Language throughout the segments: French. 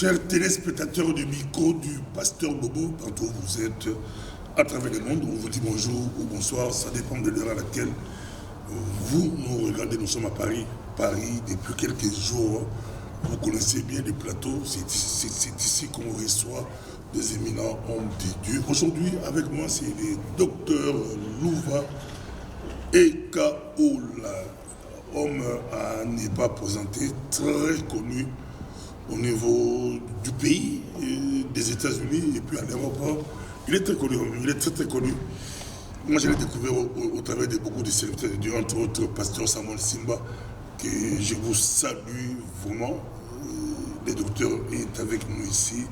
Chers téléspectateurs du micro du pasteur Bobo, partout où vous êtes, à travers le monde, on vous dit bonjour ou bonsoir, ça dépend de l'heure à laquelle vous nous regardez. Nous sommes à Paris. Paris, depuis quelques jours, vous connaissez bien les plateaux, c'est ici qu'on reçoit des éminents hommes de Dieu. Aujourd'hui, avec moi, c'est le docteur Louva Ekaola, homme à ne pas présenter, très connu au niveau du pays, des États-Unis et puis en Europe. Il est très connu, il est très connu. Moi, je l'ai découvert au travers de beaucoup de serviteurs de Dieu, entre autres Pasteur Samuel Simba, que je vous salue vraiment. Le docteur est avec nous ici.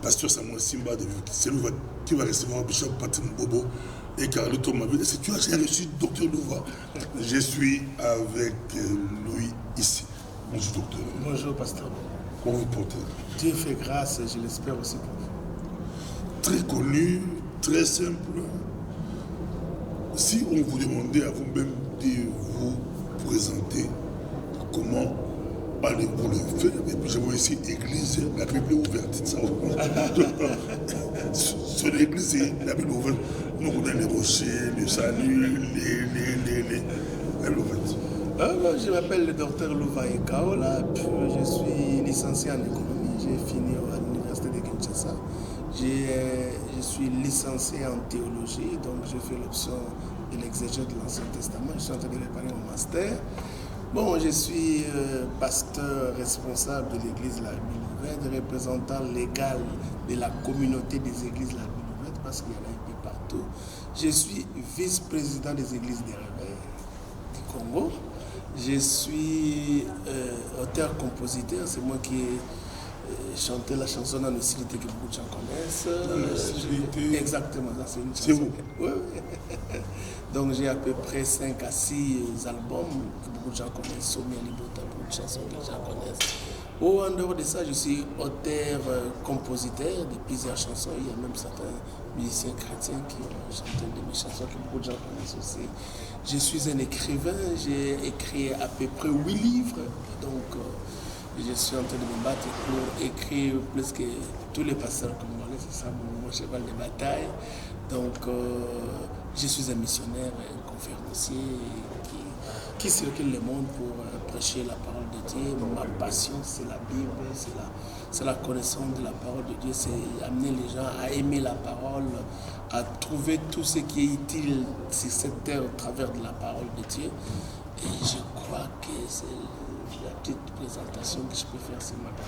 Pasteur Samuel Simba, c'est lui qui va recevoir Bishop Patrick Bobo et Carlito Maville. Est-ce que tu as reçu docteur Louva? Je suis avec lui ici. Bonjour docteur. Bonjour pasteur. Comment vous portez? Dieu fait grâce, je l'espère aussi pour vous. Très connu, très simple. Si on vous demandait à vous-même de vous présenter, comment allez-vous le faire? Et puis je vois ici l'église, la Bible est ouverte. Sur l'église, la Bible est ouverte. Nous connaissons les rochers, le salut, la Bible est ouverte. Je m'appelle le docteur Louva Ekaola, je suis licencié en économie, j'ai fini à l'université de Kinshasa. Je suis licencié en théologie, donc j'ai fait l'option de l'exégèse de l'Ancien Testament, je suis en train de préparer mon master. Bon, je suis pasteur responsable de l'église La Ville Ouverte, représentant légal de la communauté des églises La Ville Ouverte, parce qu'il y en a un peu partout. Je suis vice-président des églises des réveils du Congo. Je suis auteur-compositeur, c'est moi qui ai chanté la chanson dans le Cité que beaucoup de gens connaissent. Exactement, ça c'est une chanson. C'est vous? Oui. Donc j'ai à peu près 5 à 6 albums que beaucoup de gens connaissent, Sommet Libota, beaucoup de chansons que les gens connaissent. En dehors de ça, je suis auteur-compositeur de plusieurs chansons. Il y a même certains musiciens chrétiens qui ont chanté de mes chansons que beaucoup de gens connaissent aussi. Je suis un écrivain, j'ai écrit à peu près 8 livres. Donc je suis en train de me battre pour écrire plus que tous les pasteurs congolais. C'est ça mon cheval de bataille. Donc je suis un missionnaire, un conférencier qui circule le monde pour prêcher la parole de Dieu. Ma passion, c'est la Bible, c'est la connaissance de la parole de Dieu, c'est amener les gens à aimer la parole, à trouver tout ce qui est utile sur cette terre au travers de la parole de Dieu. Et je crois que c'est la petite présentation que je peux faire ce matin.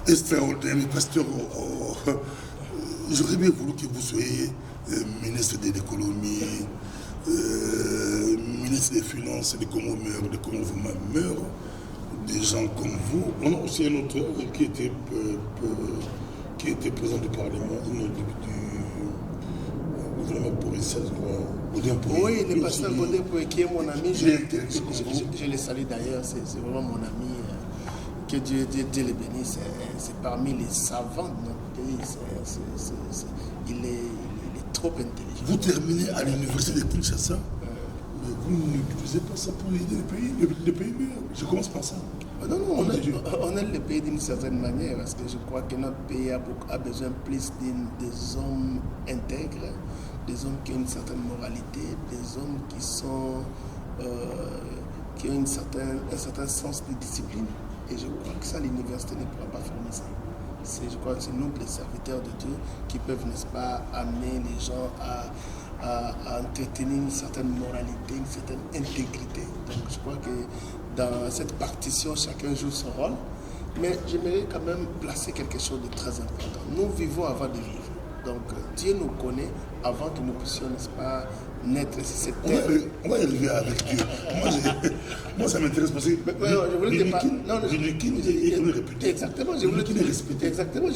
Extraordinaire, pasteur. J'aurais bien voulu que vous soyez ministre de l'économie, ministre des Finances, des Congo meurt, des gens comme vous. On a aussi un autre qui était président du Parlement, du gouvernement provincial, je crois. Oui, le pasteur Godin Poué, qui est mon ami, je le salue d'ailleurs, c'est vraiment mon ami. Que Dieu le bénisse, c'est parmi les savants de notre pays, il est trop intelligent. Vous terminez à l'université de Kinshasa, mais vous n'utilisez pas ça pour aider le pays mieux. Je commence par ça. Non, on aide le pays d'une certaine manière, parce que je crois que notre pays a besoin plus des hommes intègres, des hommes qui ont une certaine moralité, des hommes qui ont un certain sens de discipline. Et je crois que ça, l'université ne pourra pas fermer ça. Je crois que c'est nous, les serviteurs de Dieu, qui peuvent, n'est-ce pas, amener les gens à entretenir une certaine moralité, une certaine intégrité. Donc je crois que dans cette partition, chacun joue son rôle. Mais j'aimerais quand même placer quelque chose de très important. Nous vivons avant de vivre. Donc Dieu nous connaît avant que nous puissions, n'est-ce pas, naître sur cette terre. On va y arriver avec Dieu. Moi, ça m'intéresse parce que est réputé. Exactement, je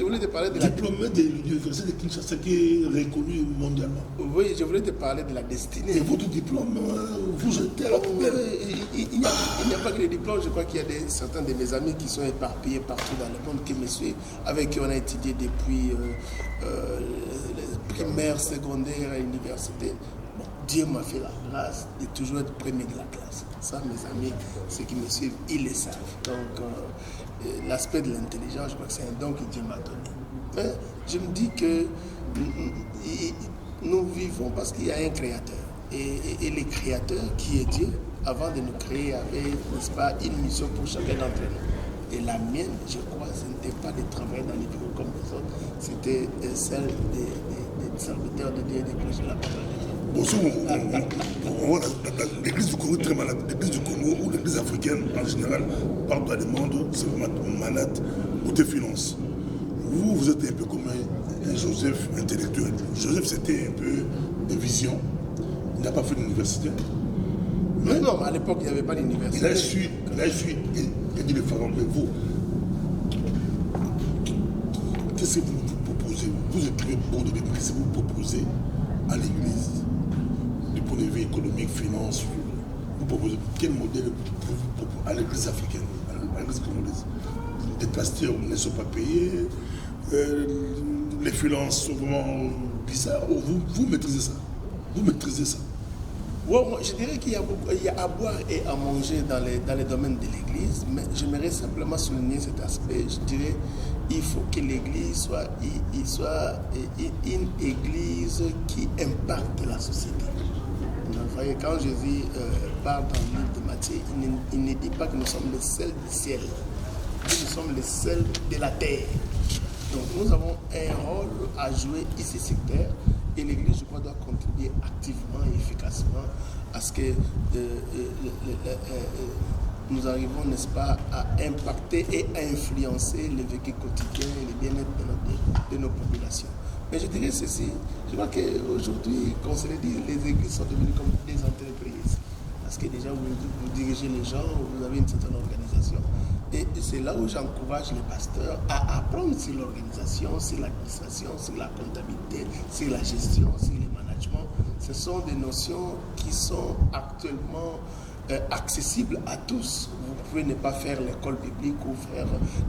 voulais te parler de la diplômé de l'université de Kinshasa qui est reconnu mondialement. Oui, je voulais te parler de la destinée. Et votre diplôme, vous jetez à la poubelle. Il n'y a pas que les diplômes, je crois qu'il y a certains de mes amis qui sont éparpillés partout dans le monde, qui me suivent, avec qui on a étudié depuis primaire, secondaire et université, bon, Dieu m'a fait la grâce de toujours être premier de la classe. Ça, mes amis, ceux qui me suivent, ils le savent. Donc, l'aspect de l'intelligence, je crois que c'est un don que Dieu m'a donné. Mais je me dis que nous vivons parce qu'il y a un créateur. Et le créateur qui est Dieu, avant de nous créer, avait, n'est-ce pas, une mission pour chacun d'entre nous. Et la mienne, je crois, ce n'était pas de travailler dans les bureaux comme les autres, c'était celle des serviteurs de Dieu et des prêcheurs de la parole de Dieu. Bon, l'église du Congo est très malade. L'église du Congo ou l'église africaine en général, partout dans le monde, c'est malade côté finance. Vous êtes un peu comme un Joseph intellectuel. Joseph, c'était un peu de vision. Il n'a pas fait l'université. Mais non, à l'époque, il n'y avait pas d'université. Il a su, il dit les pharaons, mais vous, qu'est-ce que vous proposez? Vous écrivez pour de l'église, qu'est-ce que vous proposez à l'église du point de vue économique, finance? Vous proposez quel modèle à l'église africaine, à l'église congolaise? Les pasteurs ne sont pas payés, les finances sont vraiment bizarres. Vous maîtrisez ça? Vous maîtrisez ça? Ouais, moi, je dirais qu'il y a à boire et à manger dans les domaines de l'église, mais j'aimerais simplement souligner cet aspect. Je dirais il faut que l'église soit une église qui impacte la société. Vous voyez, quand Jésus parle dans le livre de Matthieu, il ne dit pas que nous sommes les sels du ciel, nous sommes les sels de la terre. Donc nous avons un rôle à jouer ici sur terre. Et l'Église, je crois, doit contribuer activement et efficacement à ce que nous arrivons, n'est-ce pas, à impacter et à influencer le vécu quotidien et le bien-être de nos populations. Mais je dirais ceci, je crois qu'aujourd'hui, comme on se le dit, les églises sont devenues comme des entreprises. Parce que déjà, vous dirigez les gens, vous avez une certaine organisation. Et c'est là où j'encourage les pasteurs à apprendre sur l'organisation, sur l'administration, sur la comptabilité, sur la gestion, sur le management. Ce sont des notions qui sont actuellement accessibles à tous. Vous pouvez ne pas faire l'école biblique ou faire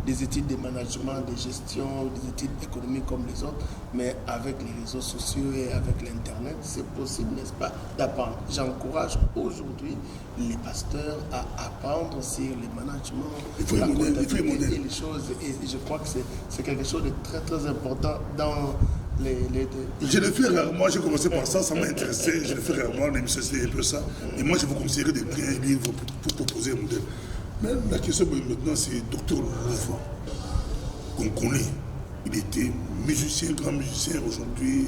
des études de management, de gestion, des études économiques comme les autres, mais avec les réseaux sociaux et avec l'Internet, c'est possible, n'est-ce pas, d'apprendre. J'encourage aujourd'hui les pasteurs à apprendre sur le management, la comptabilité et les choses. Et je crois que c'est quelque chose de très très important dans Je le fais rarement, j'ai commencé par ça, ça m'a intéressé, je le fais rarement, l'émission c'est un peu ça. Et moi je vous conseillerais d'écrire un livre pour proposer un modèle. Mais la question maintenant c'est Dr Louvre, qu'on connaît. Il était musicien, grand musicien, aujourd'hui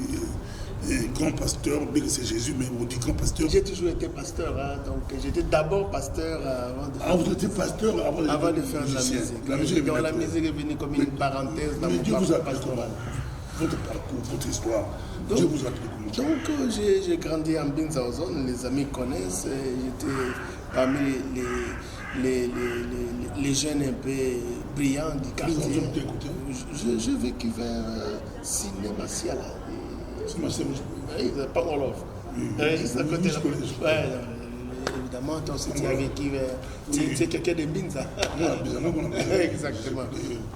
un grand pasteur, bien que c'est Jésus, mais on dit grand pasteur. J'ai toujours été pasteur, hein, donc j'étais d'abord pasteur avant de faire, vous étiez pasteur avant de faire de la musique. La musique donc la musique est venue comme une parenthèse dans mon parcours pastoral. Votre parcours, votre histoire, donc, Dieu vous a appris comment? Donc j'ai grandi en Binzaozone, les amis connaissent, j'étais parmi les jeunes un peu brillants du quartier. J'ai vécu vers Cinéma Siala. Oui, pas Wolof. Juste à côté là. Ouais, évidemment, toi aussi tu as vécu vers. Tu es quelqu'un de Binza. Exactement.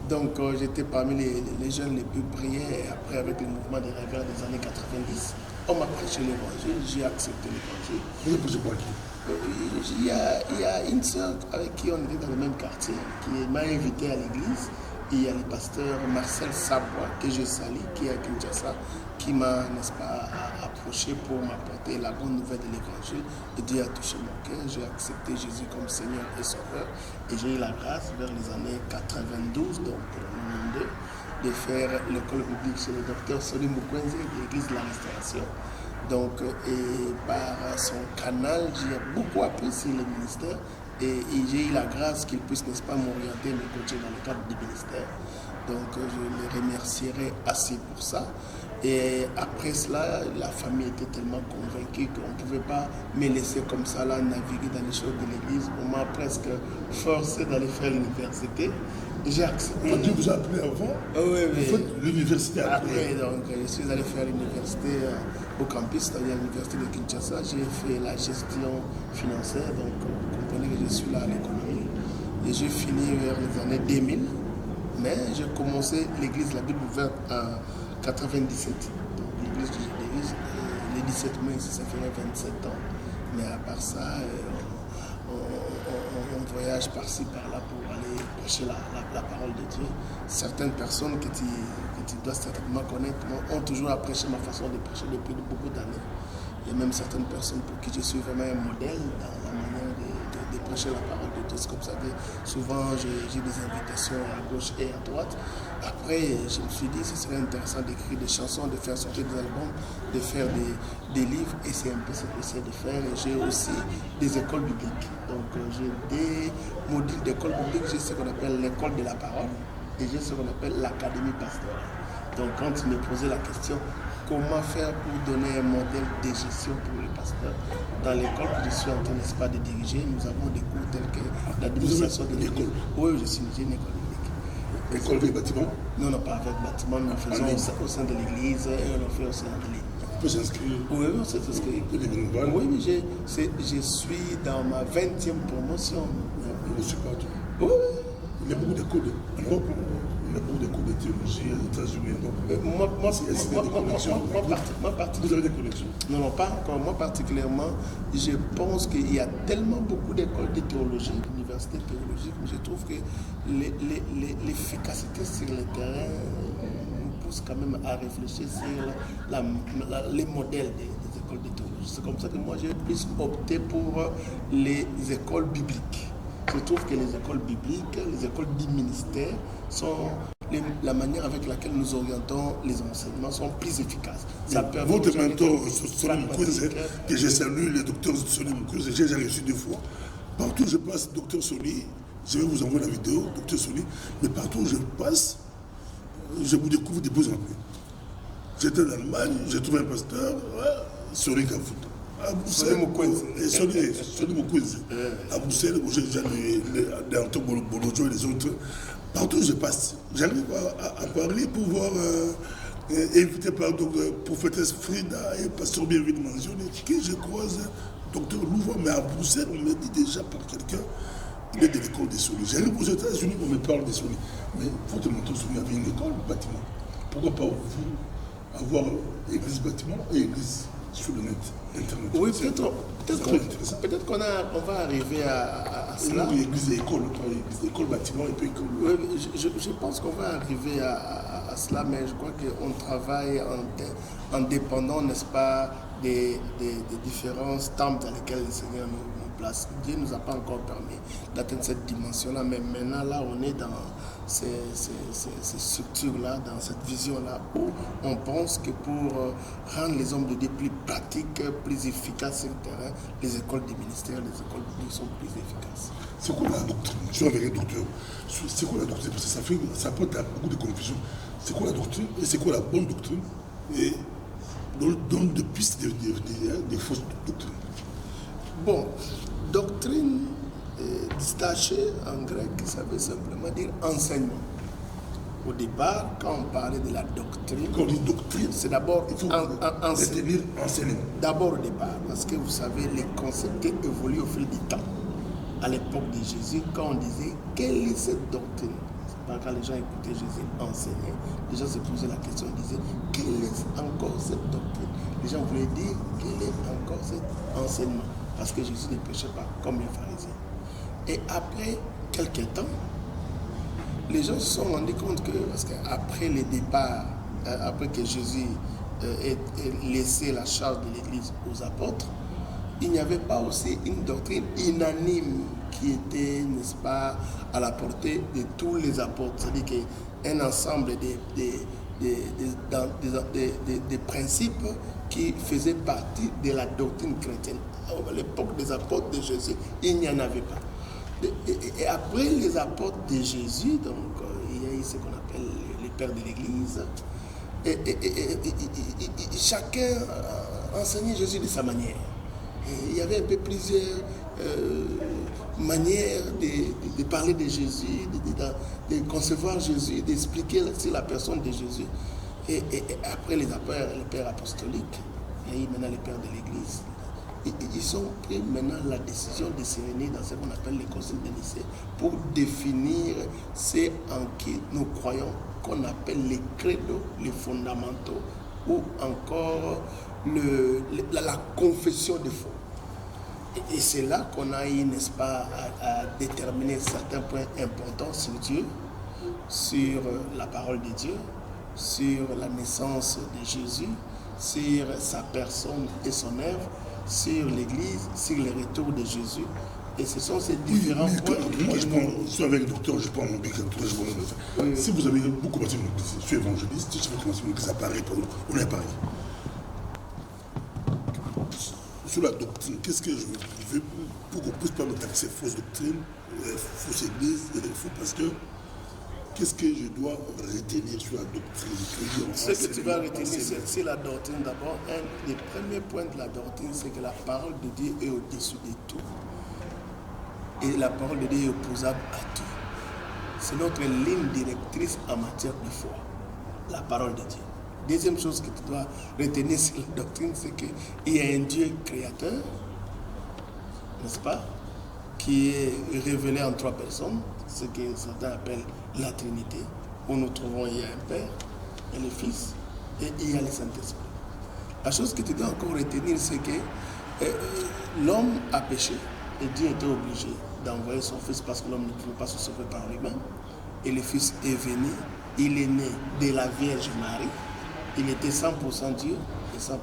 Donc j'étais parmi les jeunes les plus brillants. Et après, avec le mouvement des rêveurs des années 90, on m'a prêché l'évangile, j'ai accepté l'évangile. Vous avez posé pour qui? Il y a une sœur avec qui on était dans le même quartier, qui m'a invité à l'église. Et il y a le pasteur Marcel Sabois, que je salue, qui est à Kinshasa, qui m'a, n'est-ce pas, approché pour m'apporter la bonne nouvelle de l'évangile. Et Dieu a touché mon cœur, j'ai accepté Jésus comme Seigneur et Sauveur. Et j'ai eu la grâce, vers les années 92, donc 92, de faire l'école biblique chez le docteur Soli Mukwenze de l'église de la Restauration. Donc, et par son canal, j'ai beaucoup appris sur le ministère. Et j'ai eu la grâce qu'il puisse, n'est-ce pas, m'orienter, me coacher dans le cadre du ministère. Donc je les remercierai assez pour ça. Et après cela, la famille était tellement convaincue qu'on ne pouvait pas me laisser comme ça là naviguer dans les choses de l'église. On m'a presque forcé d'aller faire l'université. J'ai accepté. Dieu vous a appelé avant? Oui. Vous faites l'université après. Donc je suis allé faire l'université au campus, c'est-à-dire l'université de Kinshasa. J'ai fait la gestion financière, donc vous comprenez que je suis là à l'économie. Et j'ai fini vers les années 2000. Mais j'ai commencé l'église, la Bible ouverte en 97. Donc l'église 17 mai, ça ferait 27 ans. Mais à part ça, on voyage par-ci, par-là pour aller prêcher la parole de Dieu. Certaines personnes que tu dois certainement connaître ont toujours apprécié ma façon de prêcher depuis beaucoup d'années. Il y a même certaines personnes pour qui je suis vraiment un modèle dans la manière de prêcher la parole de Dieu. C'est comme ça que souvent j'ai des invitations à gauche et à droite. Après, je me suis dit que ce serait intéressant d'écrire des chansons, de faire sortir des albums, de faire des livres, et c'est un peu ce que j'essaie de faire. Et j'ai aussi des écoles bibliques. Donc j'ai des modules d'école biblique, j'ai ce qu'on appelle l'école de la parole et j'ai ce qu'on appelle l'académie pastorale. Donc quand tu me posais la question, comment faire pour donner un modèle de gestion pour les pasteurs? Dans l'école que je suis en train, n'est-ce pas, de diriger, nous avons des cours tels que l'administration de l'école. Oui, je suis une école biblique. École avec bâtiment? Non, pas avec bâtiment, nous faisons au sein de l'église et on le fait au sein de l'église. On peut s'inscrire? Oui, on s'est inscrit. Oui, mais je suis dans ma 20e promotion. Je suis partout. Oui. Il y a beaucoup d'écoles en Europe. Il y a beaucoup d'écoles de théologie aux États-Unis. Vous avez des connexions? Non, pas encore. Moi, particulièrement, je pense qu'il y a tellement beaucoup d'écoles de théologie, d'universités théologiques, mais je trouve que l'efficacité sur le terrain nous pousse quand même à réfléchir sur les modèles des écoles de théologie. C'est comme ça que moi, j'ai plus opté pour les écoles bibliques. Je trouve que les écoles bibliques, les écoles du ministère sont la manière avec laquelle nous orientons les enseignements sont plus efficaces. Ça permet votre mentor, Sonny Mukwege, que j'ai salué, le docteur Sonny Mukwege, j'ai reçu 2 fois. Partout où je passe, docteur Sonny, je vais vous envoyer la vidéo, docteur Sonny, mais partout où je passe, je vous découvre de plus en plus. J'étais en Allemagne, j'ai trouvé un pasteur, Sonny Kafuta. À Bruxelles, Sonny Mukwege. À Bruxelles, où j'ai déjà Antoine Bolojo et les autres. Partout où je passe, j'arrive à parler pour voir, invité par le prophétesse Frida et pasteur Bienvenu mentionné, que je croise docteur Louvois, mais à Bruxelles, on me dit déjà par quelqu'un, il est de l'école des Sonny. J'arrive aux États-Unis, on me parle des Sonny. Mais votre mentor Sonny avait une école, bâtiment. Pourquoi pas vous avoir église bâtiment et église sur le net, internet? Oui, peut-être qu'on va arriver à cela. Oui, église et école, école, bâtiment et puis école. Oui, je pense qu'on va arriver à cela, mais je crois qu'on travaille en dépendant, n'est-ce pas, des différents temps dans lesquels le Seigneur nous place. Dieu ne nous a pas encore permis d'atteindre cette dimension-là, mais maintenant, là, on est dans ces structures-là, dans cette vision-là, où on pense que pour rendre les hommes de Dieu plus pratiques, plus efficaces sur le terrain, les écoles du ministère, les écoles publiques sont plus efficaces. C'est quoi la doctrine? Je suis avec un docteur. C'est quoi la doctrine? Parce que ça porte à beaucoup de confusion. C'est quoi la doctrine et c'est quoi la bonne doctrine? Et donne de pistes des fausses doctrines. Bon, doctrine distachée en grec, ça veut simplement dire enseignement. Au départ, quand on parlait de la doctrine, quand on dit doctrine, c'est d'abord enseignement. D'abord au départ, parce que vous savez, les concepts évoluent au fil du temps. À l'époque de Jésus, quand on disait quelle est cette doctrine, c'est pas quand les gens écoutaient Jésus enseigner, les gens se posaient la question, ils disaient quelle est encore cette doctrine. Les gens voulaient dire quel est encore cet enseignement, parce que Jésus ne prêchait pas comme les pharisiens. Et après quelques temps, les gens se sont rendus compte que, parce qu'après le départ, après que Jésus ait laissé la charge de l'Église aux apôtres, il n'y avait pas aussi une doctrine unanime qui était, n'est-ce pas, à la portée de tous les apôtres. C'est-à-dire qu'un ensemble des principes qui faisaient partie de la doctrine chrétienne. À l'époque des apôtres de Jésus, il n'y en avait pas. Et après les apôtres de Jésus, donc il y a eu ce qu'on appelle les pères de l'Église, et chacun enseignait Jésus de sa manière. Et il y avait un peu plusieurs manières de parler de Jésus, de concevoir Jésus, d'expliquer sur la personne de Jésus. Et après les pères apostoliques, il y a eu maintenant les pères de l'Église. Ils ont pris maintenant la décision de se réunir dans ce qu'on appelle les concile de Nicée pour définir ce en qui nous croyons, qu'on appelle les credos, les fondamentaux, ou encore la confession de foi. Et c'est là qu'on a eu, n'est-ce pas, à déterminer certains points importants sur Dieu, sur la parole de Dieu, sur la naissance de Jésus, sur sa personne et son œuvre, sur l'Église, sur le retour de Jésus. Et ce sont ces différents points. Moi, je suis avec le docteur, je prends mon bic. Si vous avez beaucoup commencé mon église, je suis évangéliste, si je veux commencer mon église à Paris, on est à Paris. Sur la doctrine, qu'est-ce que je veux pour qu'on ne puisse pas me taxer fausse doctrine, fausse église, faux pasteur? Qu'est-ce que je dois retenir sur la doctrine? Ce que tu vas retenir, c'est la doctrine. D'abord, un des premiers points de la doctrine, c'est que la parole de Dieu est au-dessus de tout. Et la parole de Dieu est opposable à tout. C'est notre ligne directrice en matière de foi, la parole de Dieu. Deuxième chose que tu dois retenir sur la doctrine, c'est qu'il y a un Dieu créateur, n'est-ce pas, qui est révélé en 3 personnes, ce que certains appellent la Trinité, où nous trouvons il y a un Père, et le Fils, et il y a le Saint-Esprit. La chose que tu dois encore retenir, c'est que l'homme a péché, et Dieu était obligé d'envoyer son Fils parce que l'homme ne pouvait pas se sauver par lui-même. Et le Fils est venu, il est né de la Vierge Marie, il était 100% Dieu et 100% homme.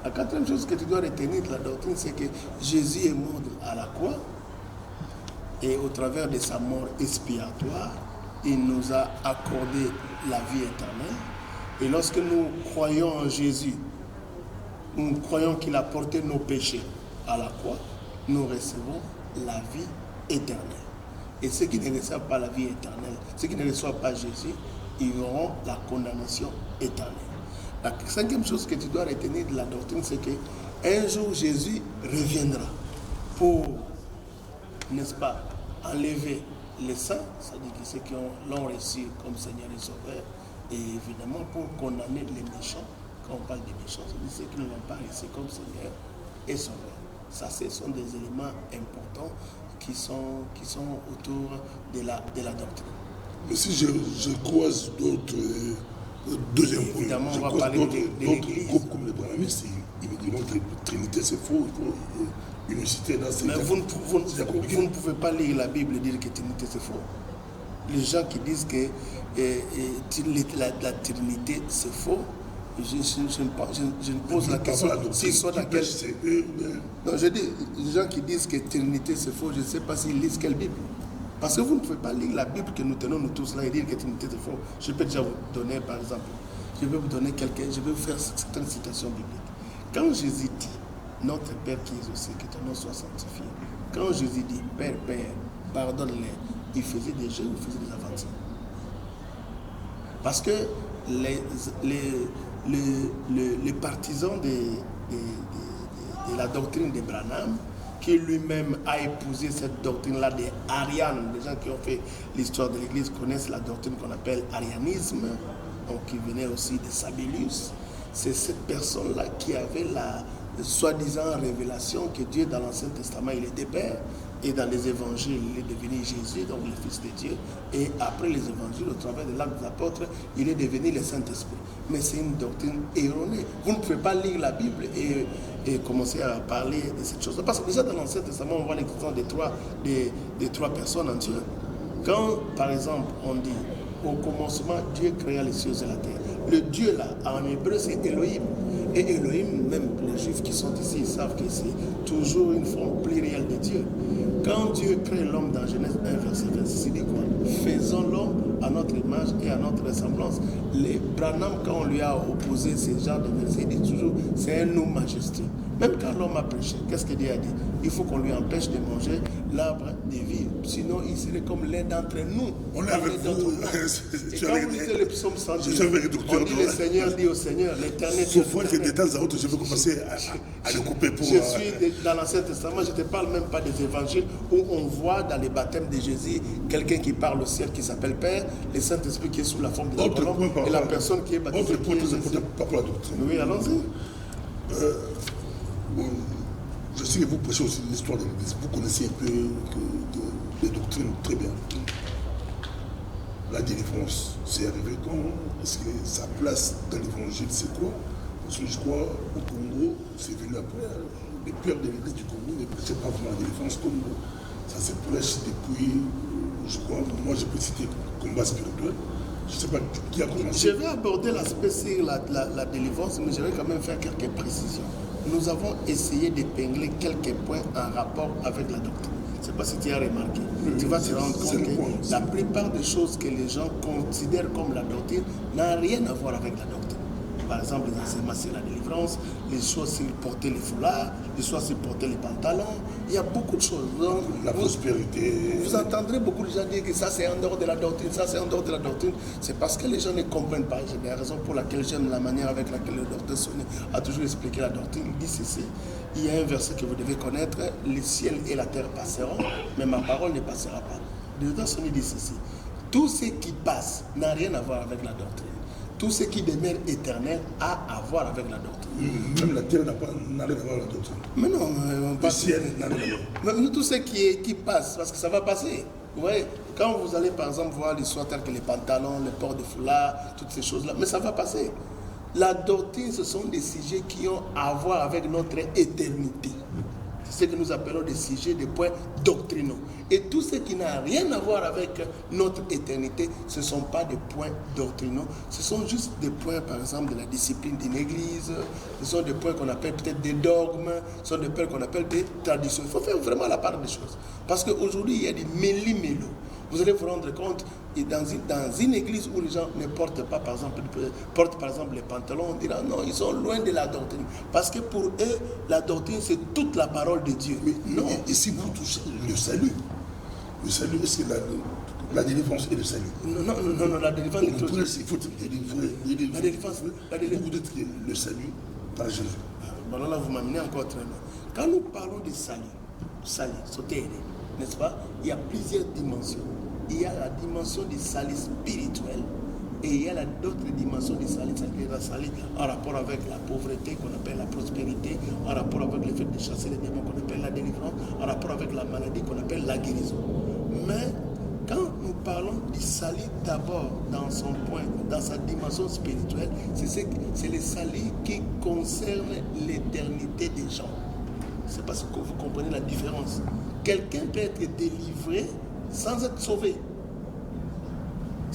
La quatrième chose que tu dois retenir de la doctrine, c'est que Jésus est mort à la croix et au travers de sa mort expiatoire, il nous a accordé la vie éternelle. Et lorsque nous croyons en Jésus, nous croyons qu'il a porté nos péchés à la croix, nous recevons la vie éternelle. Et ceux qui ne reçoivent pas la vie éternelle, ceux qui ne reçoivent pas Jésus, ils auront la condamnation éternelle. La cinquième chose que tu dois retenir de la doctrine, c'est qu'un jour Jésus reviendra pour, n'est-ce pas, enlever les saints, c'est-à-dire ceux qui l'ont reçu comme Seigneur et Sauveur, et évidemment pour condamner les méchants. Quand on parle des méchants, c'est ceux qui ne l'ont pas reçu comme Seigneur et Sauveur. Ça, ce sont des éléments importants qui sont autour de la doctrine. Mais si je croise d'autres, deuxième point, évidemment, on va parler d'autres groupes comme les brahmanistes, ils me diront que la Trinité c'est faux, il faut unicité dans ces mais vous ne pouvez pas lire la Bible et dire que la Trinité c'est faux. Les gens qui disent que la Trinité c'est faux, je me pose la question s'ils sont dans quel... Non, je dis, les gens qui disent que la Trinité c'est faux, je ne sais pas s'ils lisent quelle Bible. Parce que vous ne pouvez pas lire la Bible que nous tenons nous tous là et dire que la Trinité c'est faux. Je peux déjà vous donner, par exemple, je vais vous faire certaines citations bibliques. Quand Jésus dit, notre Père qui est aussi, que ton nom soit sanctifié. Quand Jésus dit, Père, pardonne-les, il faisait des jeux ou il faisait des aventures. Parce que les partisans de la doctrine de Branham, qui lui-même a épousé cette doctrine-là des Arianes. Les gens qui ont fait l'histoire de l'Église connaissent la doctrine qu'on appelle arianisme, donc qui venait aussi de Sabellius. C'est cette personne-là qui avait la soi-disant révélation que Dieu, dans l'Ancien Testament, il était Père, et dans les évangiles, il est devenu Jésus, donc le Fils de Dieu, et après les évangiles, au travers de l'acte des apôtres, il est devenu le Saint-Esprit. Mais c'est une doctrine erronée. Vous ne pouvez pas lire la Bible et commencer à parler de cette chose-là. Parce que déjà dans l'Ancien Testament, on voit l'existence des trois personnes en Dieu. Quand, par exemple, on dit, au commencement, Dieu créa les cieux et la terre. Le Dieu là, en hébreu, c'est Elohim. Et Elohim, même les Juifs qui sont ici, ils savent que c'est toujours une forme plurielle de Dieu. Quand Dieu crée l'homme dans Genèse 1, verset 26, il dit quoi? Faisons l'homme à notre image et à notre ressemblance. Les Branham, quand on lui a opposé ce genre de verset, il dit toujours, c'est un nous majestueux. Même quand l'homme a péché, qu'est-ce que Dieu a dit? Il faut qu'on lui empêche de manger l'arbre de vie. Sinon, il serait comme l'un d'entre nous. On est avec vous. Et quand vous lisez le psaume 110, on dit le Seigneur dit au Seigneur, l'Éternel. Sauf que de temps à autre, je vais commencer à le couper pour... Je suis dans l'Ancien Testament, je ne te parle même pas des évangiles où on voit dans les baptêmes de Jésus quelqu'un qui parle au ciel qui s'appelle Père, le Saint-Esprit qui est sous la forme de la colombe et la personne qui est baptisée. Autre point très important par rapport à la doctrine. Oui, allons-y. Je sais que vous prêchez aussi l'histoire de l'Église. Vous connaissez un peu les doctrines très bien. La délivrance, c'est arrivé quand? Est-ce que sa place dans l'Évangile, c'est quoi? Parce que je crois au Congo, c'est venu après. Les pères de l'église du Congo ne prêchaient pas vraiment la délivrance comme ça se prêche depuis, je crois, moi je peux citer combat spirituel. Je ne sais pas qui a commencé. Je vais aborder l'aspect sur la délivrance, mais je vais quand même faire quelques précisions. Nous avons essayé d'épingler quelques points en rapport avec la doctrine. Je ne sais pas si tu as remarqué. Tu vas te rendre compte que la plupart des choses que les gens considèrent comme la doctrine n'ont rien à voir avec la doctrine. Par exemple, les enseignements sur la délivrance, les choses sur porter les foulards, les choses sur porter les pantalons. Il y a beaucoup de choses. Donc, la prospérité. Vous entendrez beaucoup de gens dire que ça c'est en dehors de la doctrine, ça c'est en dehors de la doctrine. C'est parce que les gens ne comprennent pas. C'est la raison pour laquelle j'aime la manière avec laquelle le docteur Sonny a toujours expliqué la doctrine. Il dit ceci. Il y a un verset que vous devez connaître. Les ciels et la terre passeront, mais ma parole ne passera pas. Le docteur Sonny dit ceci. Tout ce qui passe n'a rien à voir avec la doctrine. Tout ce qui demeure éternel a à voir avec la doctrine. Même la terre n'a rien à voir avec la doctrine. Mais non, le ciel n'a rien à voir. Même tout ce qui passe, parce que ça va passer. Vous voyez, quand vous allez par exemple voir l'histoire telle que les pantalons, les ports de foulard, toutes ces choses-là, mais ça va passer. La doctrine, ce sont des sujets qui ont à voir avec notre éternité. C'est ce que nous appelons des sujets, des points doctrinaux. Et tout ce qui n'a rien à voir avec notre éternité, ce ne sont pas des points doctrinaux, ce sont juste des points, par exemple, de la discipline d'une église, ce sont des points qu'on appelle peut-être des dogmes, ce sont des points qu'on appelle des traditions. Il faut faire vraiment la part des choses. Parce qu'aujourd'hui, il y a des méli-mélos. Vous allez vous rendre compte, et dans une église où les gens ne portent pas, par exemple, les pantalons, on dira non, ils sont loin de la doctrine. Parce que pour eux, la doctrine, c'est toute la parole de Dieu. Mais non, et si vous touchez le salut, est-ce que la délivrance est le salut? Non, la délivrance est le salut. Il faut délivrer. La délivrance, vous dites que le salut par Jésus. Bon, là, vous m'amenez encore très loin. Quand nous parlons de salut, sauter, n'est-ce pas? Il y a plusieurs dimensions. Il y a la dimension du salut spirituel et il y a d'autres dimensions du salut, c'est-à-dire la salut en rapport avec la pauvreté qu'on appelle la prospérité, en rapport avec le fait de chasser les démons qu'on appelle la délivrance, en rapport avec la maladie qu'on appelle la guérison. Mais quand nous parlons du salut d'abord dans son point, dans sa dimension spirituelle, c'est le salut qui concerne l'éternité des gens. C'est parce que vous comprenez la différence. Quelqu'un peut être délivré sans être sauvé.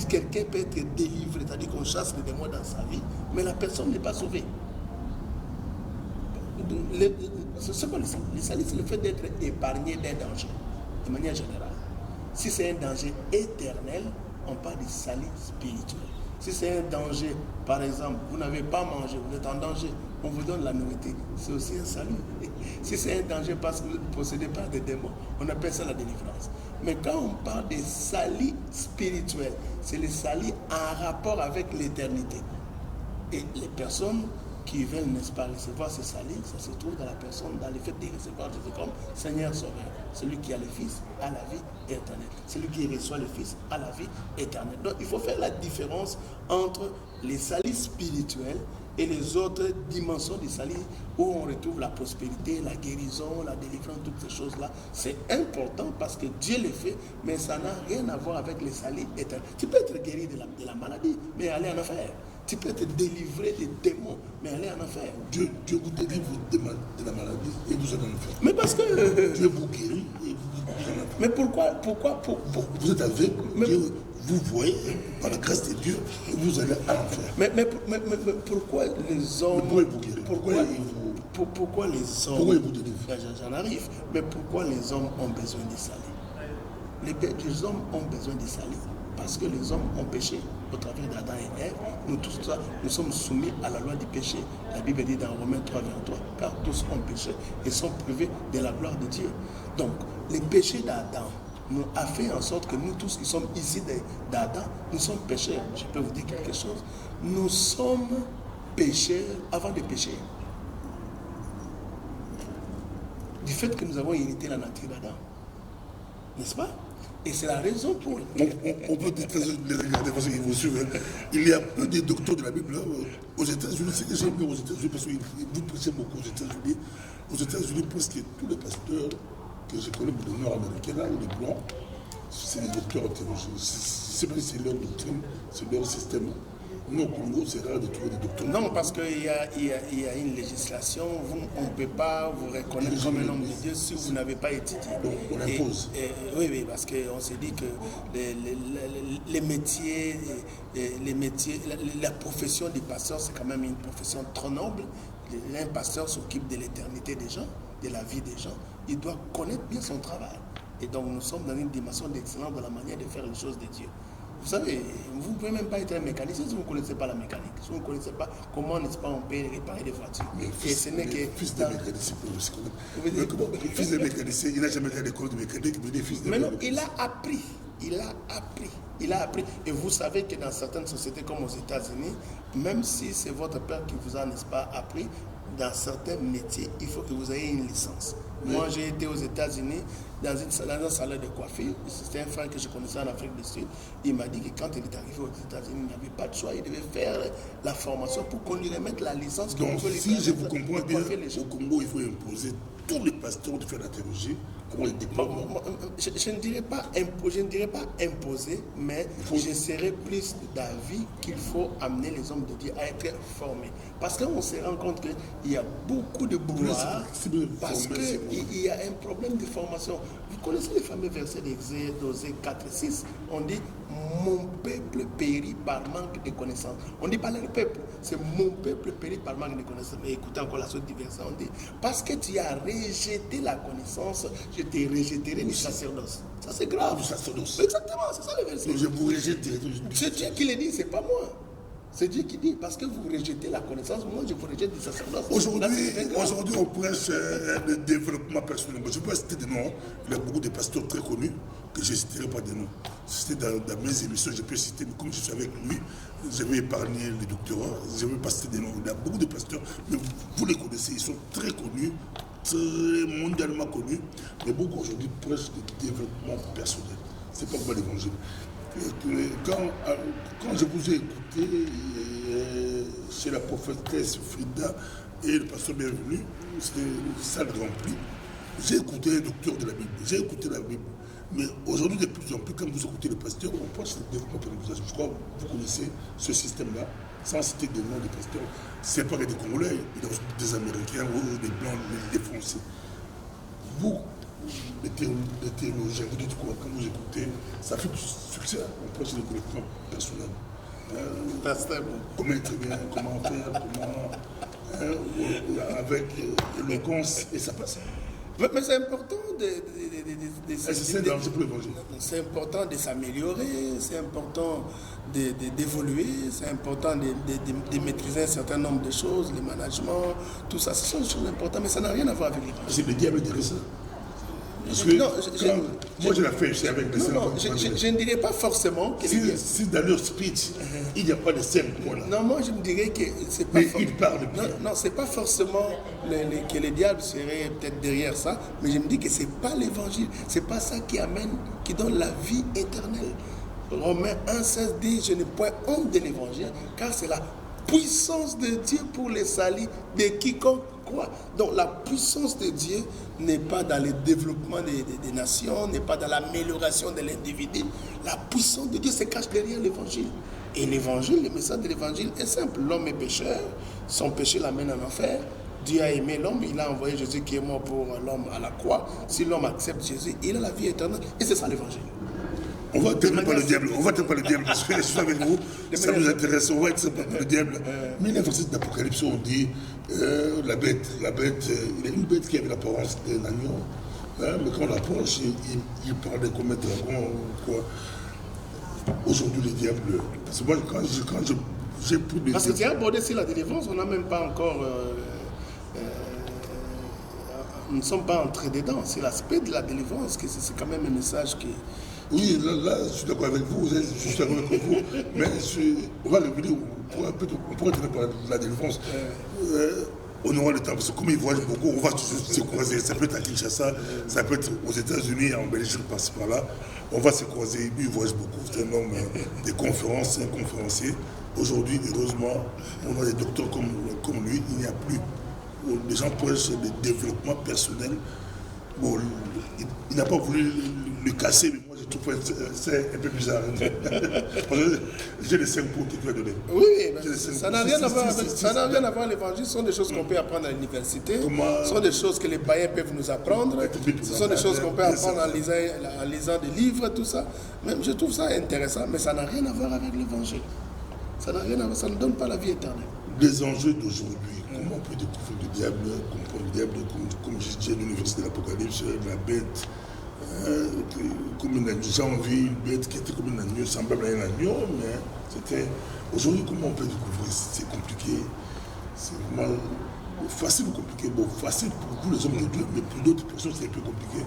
Quelqu'un peut être délivré, c'est-à-dire qu'on chasse les démons dans sa vie, mais la personne n'est pas sauvée. C'est quoi le salut? Le salut, c'est le fait d'être épargné d'un danger, de manière générale. Si c'est un danger éternel, on parle du salut spirituel. Si c'est un danger, par exemple, vous n'avez pas mangé, vous êtes en danger, on vous donne la nourriture, c'est aussi un salut. Si c'est un danger parce que vous ne possédez pas de démons, on appelle ça la délivrance. Mais quand on parle de salut spirituel, c'est le salut en rapport avec l'éternité. Et les personnes qui veulent, n'est-ce pas, recevoir ce salut, ça se trouve dans la personne, dans le fait de recevoir Jésus comme Seigneur Sauveur. Celui qui a le Fils a la vie éternelle. Celui qui reçoit le Fils a la vie éternelle. Donc il faut faire la différence entre les saluts spirituels et les autres dimensions du salut où on retrouve la prospérité, la guérison, la délivrance, toutes ces choses-là. C'est important parce que Dieu le fait, mais ça n'a rien à voir avec le salut éternel. Tu peux être guéri de la maladie, mais aller en enfer. Tu peux être délivré des démons, mais aller en enfer. Dieu vous délivre de la maladie et vous êtes en enfer. Mais parce que... Dieu vous guérit et vous êtes en enfer. Mais pourquoi vous êtes avec Dieu, vous voyez, par la grâce de Dieu, et vous allez en enfer. Mais pourquoi les hommes... Pourquoi il vous guérit? Pourquoi les hommes... Pourquoi il vous délivre? J'en arrive. Mais pourquoi les hommes ont besoin du salut? Les hommes ont besoin du salut parce que les hommes ont péché au travers d'Adam et Ève. Nous tous, nous sommes soumis à la loi du péché. La Bible dit dans Romains 3, 23, car tous ont péché et sont privés de la gloire de Dieu. Donc, les péchés d'Adam nous a fait en sorte que nous tous qui sommes ici d'Adam, nous sommes pécheurs. Je peux vous dire quelque chose. Nous sommes pécheurs avant de pécher. Du fait que nous avons hérité la nature d'Adam. N'est-ce pas? Et c'est la raison pour... On peut les regarder parce qu'ils vous suivent. Il y a peu de docteurs de la Bible aux États-Unis. C'est que j'aime bien aux États-Unis parce que vous prêchez beaucoup aux États-Unis. Aux États-Unis, presque tous les pasteurs que je connais de nord-américains, là, ou de blancs, c'est des docteurs en théologie. Je ne sais pas si c'est leur doctrine, c'est leur système. Non, au Congo, c'est rare de trouver des docteurs. Non, parce qu'il y a une législation, on ne peut pas vous reconnaître comme un homme de Dieu si vous n'avez pas étudié. Donc, on impose. Oui, parce qu'on s'est dit que les métiers, la profession du pasteur, c'est quand même une profession trop noble. Un pasteur s'occupe de l'éternité des gens, de la vie des gens. Il doit connaître bien son travail. Et donc, nous sommes dans une dimension d'excellence dans la manière de faire les choses de Dieu. Vous savez, vous ne pouvez même pas être un mécanicien si vous ne connaissez pas la mécanique, si vous ne connaissez pas comment, n'est-ce pas, on peut réparer des voitures. Et ce n'est que... Fils de mécanicien, fils de mécanicien, il n'a jamais fait l'école de mécanique, mais des fils de mécanicien. Mais non, il a appris. Et vous savez que dans certaines sociétés comme aux États-Unis, même si c'est votre père qui vous a, n'est-ce pas, appris, dans certains métiers, il faut que vous ayez une licence. Oui. Moi, j'ai été aux États-Unis dans un salon de coiffure. C'était un frère que je connaissais en Afrique du Sud. Il m'a dit que quand il est arrivé aux États-Unis, il n'avait pas de choix. Il devait faire la formation pour qu'on lui remette la licence. Donc, si je vous comprends bien, au Congo, il faut imposer tous les pasteurs de faire la théologie. Je ne dirais pas imposer, mais je serais plus d'avis qu'il faut amener les hommes de Dieu à être formés. Parce qu'on se rend compte qu'il y a beaucoup de brouillard, parce qu'il y a un problème de formation. Vous connaissez les fameux versets d'Osée 4 et 6. On dit « Mon peuple périt par manque de connaissances ». On ne dit pas le peuple, c'est « Mon peuple périt par manque de connaissances ». Mais écoutez encore la suite du verset, on dit « Parce que tu as rejeté la connaissance, je te rejetterai du sacerdoce ». Ça c'est grave. Du sacerdoce. Exactement, c'est ça le verset. Donc je vous rejette. C'est Dieu qui le dit, c'est pas moi. C'est Dieu qui dit, parce que vous rejetez la connaissance, moi je vous rejette du sacerdoce. Aujourd'hui, on prêche le développement personnel. Je peux citer des noms. Il y a beaucoup de pasteurs très connus que je ne citerai pas des noms. C'était dans mes émissions, je peux citer, mais comme je suis avec lui, je vais épargner les doctorats, je ne vais pas citer des noms. Il y a beaucoup de pasteurs, mais vous les connaissez, ils sont très connus, très mondialement connus, mais beaucoup aujourd'hui prêchent le développement personnel. Ce n'est pas moi l'évangile. Quand je vous ai écouté chez la prophétesse Frida et le pasteur Bienvenu, c'était une salle remplie, j'ai écouté un docteur de la Bible, j'ai écouté la Bible. Mais aujourd'hui, de plus en plus, quand vous écoutez le pasteur, on pense le développement personnel. Je crois que vous connaissez ce système-là, sans citer des noms des pasteurs. Ce n'est pas que des Congolais, il y a des Américains ou des Blancs, des Français. Vous, les théologiens, vous dites quoi quand vous écoutez, ça fait du succès, on pense le développement personnel. Comment être bien, comment faire, avec éloquence, et ça passe. Mais c'est important c'est important de s'améliorer, c'est important d'évoluer, c'est important de maîtriser un certain nombre de choses, le management, tout ça, ce sont des choses importantes, mais ça n'a rien à voir avec les c'est le diable dirait ça. Parce que moi je l'ai fait avec les scènes. Je ne dirais pas forcément que si dans leur speech, il n'y a pas de scène pour là. Non, moi je me dirais que c'est pas. Mais il parle bien. Non, c'est pas forcément que le diable serait peut-être derrière ça, mais je me dis que c'est pas l'évangile, c'est pas ça qui donne la vie éternelle. Romains 1,16 dit je n'ai point honte de l'évangile, car c'est la puissance de Dieu pour les salut de quiconque croit. Donc la puissance de Dieu n'est pas dans le développement des nations, n'est pas dans l'amélioration de l'individu. La puissance de Dieu se cache derrière l'évangile. Et l'évangile, le message de l'évangile est simple. L'homme est pécheur, son péché l'amène en enfer. Dieu a aimé l'homme, il a envoyé Jésus qui est mort pour l'homme à la croix. Si l'homme accepte Jésus, il a la vie éternelle. Et c'est ça l'évangile. On va te par le diable, parce que je suis avec vous, ça nous intéresse, on va être par le diable. Mais dans le verset d'Apocalypse, on dit, la bête, il y a une bête qui avait l'apparence d'un agneau, mais quand on l'approche, il parlait comme un dragon, quoi. Aujourd'hui, le diable, parce que moi, quand j'ai plus de... Parce que tu as abordé sur la délivrance, on n'a même pas encore... nous ne sommes pas entrés dedans, c'est l'aspect de la délivrance, que c'est quand même un message qui... Oui, là, je suis d'accord avec vous, je suis d'accord avec vous, mais on va revenir, on pourrait tenir par la délivrance. On aura le temps, parce que comme ils voyagent beaucoup, on va toujours se croiser. Ça peut être à Kinshasa, ça peut être aux États-Unis, en Belgique, par-ci par-là. On va se croiser. Lui, il voyage beaucoup. C'est un homme des conférences, un conférencier. Aujourd'hui, heureusement, on a des docteurs comme lui, il n'y a plus. Les gens prêchent le développement personnel. Bon, il n'a pas voulu le casser, mais moi je trouve que c'est un peu bizarre. J'ai les 5 points que tu as donnés. Oui, ça n'a rien à voir avec l'évangile. Ce sont des choses qu'on peut apprendre à l'université. Ce sont des choses que les païens peuvent nous apprendre. Ce sont des choses qu'on peut apprendre en lisant des livres, tout ça. Même je trouve ça intéressant, mais ça n'a rien à voir avec l'évangile. Ça n'a rien à voir, ça ne donne pas la vie éternelle. Les enjeux d'aujourd'hui, comment on peut découvrir le diable, comprendre le diable, comme je disais à l'université de l'Apocalypse, la bête, comme une agneau, j'ai envie, une bête qui était comme un agneau, semblable à un agneau, mais c'était. Aujourd'hui, comment on peut découvrir? C'est compliqué, c'est vraiment facile ou compliqué. Bon, facile pour vous les hommes de Dieu, mais pour d'autres personnes, c'est un peu compliqué.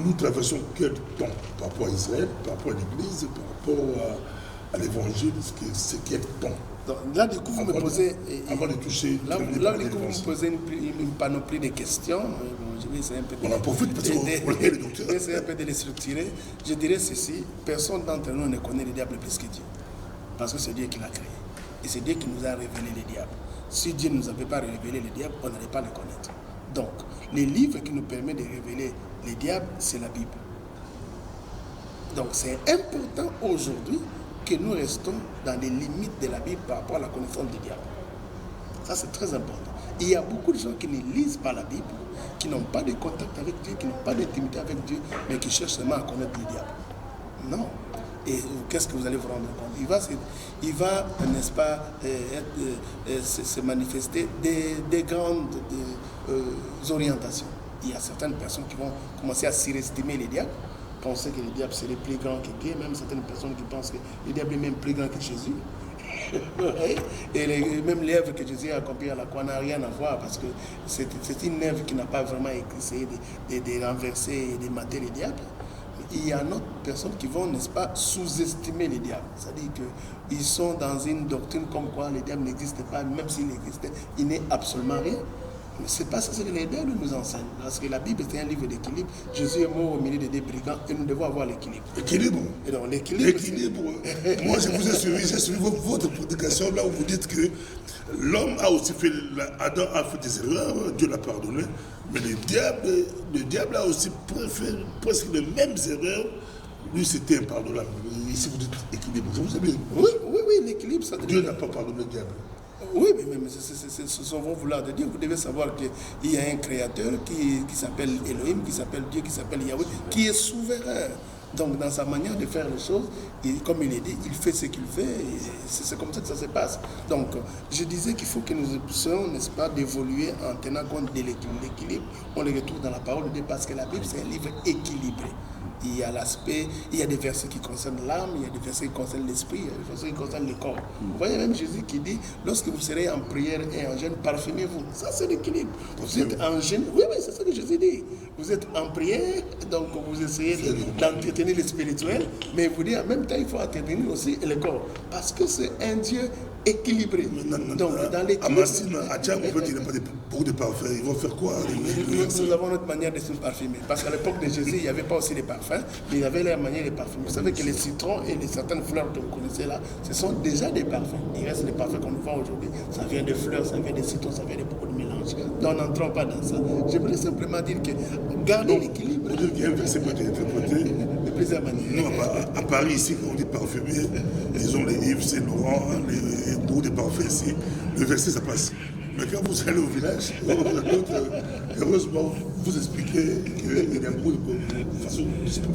Nous traversons quel temps par rapport à Israël, par rapport à l'Église, par rapport à l'évangile, c'est quel temps? Donc, là, du coup, vous me posez. Avant de toucher. Là, du coup, vous me posez une panoplie de questions. Je vais essayer un peu de. On en profite parce qu'on est les docteurs. Je vais essayer un peu de les structurer. Je dirais ceci: personne d'entre nous ne connaît le diable plus que Dieu. Parce que c'est Dieu qui l'a créé. Et c'est Dieu qui nous a révélé le diable. Si Dieu ne nous avait pas révélé le diable, on n'allait pas le connaître. Donc, les livres qui nous permettent de révéler les diables, c'est la Bible. Donc, c'est important aujourd'hui que nous restons dans les limites de la Bible par rapport à la connaissance du diable. Ça, c'est très important. Il y a beaucoup de gens qui ne lisent pas la Bible, qui n'ont pas de contact avec Dieu, qui n'ont pas d'intimité avec Dieu, mais qui cherchent seulement à connaître le diable. Non. Et qu'est-ce que vous allez vous rendre compte? Il va n'est-ce pas, se manifester des grandes orientations. Il y a certaines personnes qui vont commencer à surestimer les diables, penser que le diable serait plus grand que Dieu, même certaines personnes qui pensent que le diable est même plus grand que Jésus. Et même l'œuvre que Jésus a accomplie à la croix n'a rien à voir, parce que c'est une œuvre qui n'a pas vraiment essayé de renverser et de mater les diables. Il y a d'autres personnes qui vont, n'est-ce pas, sous-estimer les diables. C'est-à-dire qu'ils sont dans une doctrine comme quoi les diables n'existent pas, même s'il existait, il n'est absolument rien. Mais ce n'est pas ça que les diables nous enseignent. Parce que la Bible, c'est un livre d'équilibre. Jésus est mort au milieu des brigands et nous devons avoir l'équilibre. Équilibre. Et donc, l'équilibre. Moi, je vous ai suivi, j'ai suivi votre prédication là où vous dites que l'homme a aussi fait, Adam a fait des erreurs, Dieu l'a pardonné, mais le diable a aussi fait presque les mêmes erreurs. Lui, c'était impardonnable. Ici, vous dites équilibre. Vous savez, oui, l'équilibre, ça. Dieu n'a pas pardonné le diable. Oui, mais c'est son bon vouloir de Dieu. Vous devez savoir qu'il y a un créateur qui s'appelle Elohim, qui s'appelle Dieu, qui s'appelle Yahweh, qui est souverain. Donc, dans sa manière de faire les choses, comme il est dit, il fait ce qu'il fait, et c'est comme ça que ça se passe. Donc, je disais qu'il faut que nous puissions, n'est-ce pas, d'évoluer en tenant compte de l'équilibre. On le retrouve dans la parole de Dieu, parce que la Bible, c'est un livre équilibré. Il y a l'aspect, il y a des versets qui concernent l'âme, il y a des versets qui concernent l'esprit, il y a des versets qui concernent le corps. Vous voyez même Jésus qui dit, lorsque vous serez en prière et en jeûne, parfumez-vous. Ça, c'est l'équilibre. Vous êtes en jeûne, oui, c'est ça que Jésus dit. Vous êtes en prière, donc vous essayez d'entretenir le spirituel, mais vous dites en même temps, il faut entretenir aussi le corps. Parce que c'est un Dieu équilibré. Donc, dans l'équilibre. À Massine, à Tchad, on peut dire pas beaucoup de parfums. Ils vont faire quoi? Nous avons notre manière de se parfumer. Parce qu'à l'époque de Jésus, il n'y avait pas aussi des parfums, mais il y avait la manière de parfumer. Vous savez que les citrons et les certaines fleurs que vous connaissez là, ce sont déjà des parfums. Il reste les parfums qu'on nous vend aujourd'hui. Ça vient de fleurs, ça vient de citrons, ça vient de beaucoup de mélanges. Donc, n'entrons pas dans ça. Je voulais simplement dire que garder l'équilibre. Pour dire qu'il y a un verset peut être interprété de plusieurs manières. Nous, à Paris, ici, quand on dit parfumer, ils ont les Yves Saint Laurent, les beaucoup de parfums ici. Le verset, ça passe. Mais quand vous allez au village, heureusement, vous expliquez qu'il y a beaucoup de façons de.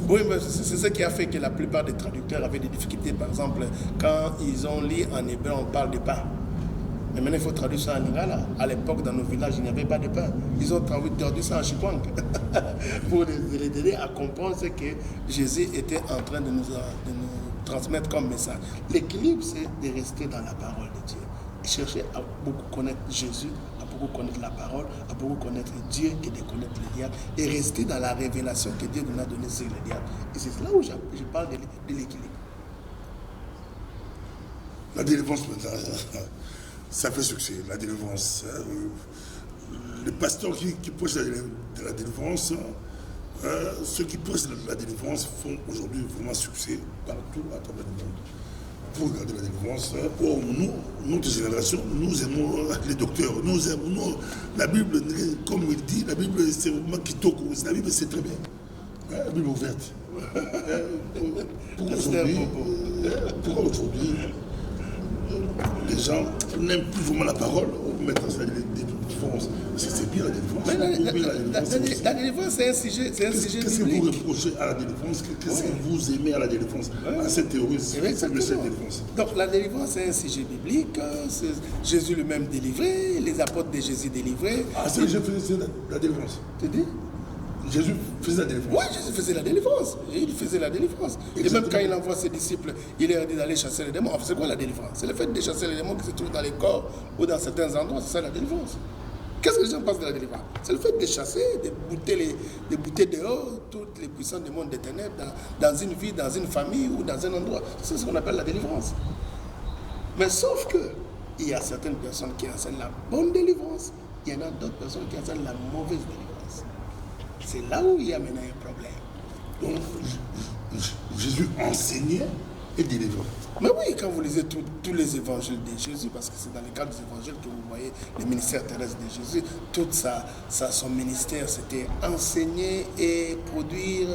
Oui, mais c'est ce qui a fait que la plupart des traducteurs avaient des difficultés. Par exemple, quand ils ont lu en hébreu, on parle de pain. Mais maintenant, il faut traduire ça en lingala. À l'époque, dans nos villages, il n'y avait pas de pain. Ils ont traduit ça en chikwang pour les aider à comprendre ce que Jésus était en train de nous transmettre comme message. L'équilibre, c'est de rester dans la parole de Dieu. Et chercher à beaucoup connaître Jésus, à beaucoup connaître la parole, à beaucoup connaître Dieu et de connaître le diable. Et rester dans la révélation que Dieu nous a donnée sur le diable. Et c'est là où je parle de l'équilibre. La délivrance, ça fait succès. La délivrance. Les pasteurs qui prêchent la délivrance, ceux qui prêchent la délivrance font aujourd'hui vraiment succès partout à travers le monde. pour regarder la délivrance. Nous, notre génération, nous aimons les docteurs, nous aimons la Bible, comme il dit, la Bible c'est vraiment kitoko, la Bible c'est très bien. La Bible ouverte. Pourquoi aujourd'hui les gens n'aiment plus vraiment la parole, mettre ça des délivrance? C'est bien la délivrance. La délivrance, c'est un sujet biblique. Qu'est-ce que vous reprochez à la délivrance? Qu'est-ce que vous aimez à la délivrance? À cette théorie, c'est cette délivrance. Donc la délivrance, c'est un sujet biblique. Jésus lui-même délivré, les apôtres de Jésus délivrés. Ah, c'est Jésus faisait la délivrance. Tu dis? Jésus faisait la délivrance. Oui, Jésus faisait la délivrance. Il faisait la délivrance. Et même quand il envoie ses disciples, il leur dit d'aller chasser les démons. C'est quoi la délivrance? C'est le fait de chasser les démons qui se trouvent dans les corps ou dans certains endroits. C'est ça la délivrance. Qu'est-ce que les gens pensent de la délivrance? C'est le fait de chasser, de bouter dehors toutes les puissances du monde des ténèbres dans une vie, dans une famille ou dans un endroit. C'est ce qu'on appelle la délivrance. Mais sauf que il y a certaines personnes qui enseignent la bonne délivrance, il y en a d'autres personnes qui enseignent la mauvaise délivrance. C'est là où il y a maintenant un problème. Donc, Jésus enseignait et délivrait. Mais oui, quand vous lisez tous les évangiles de Jésus, parce que c'est dans les cadres des évangiles que vous voyez le ministère terrestre de Jésus, son ministère, c'était enseigner et produire,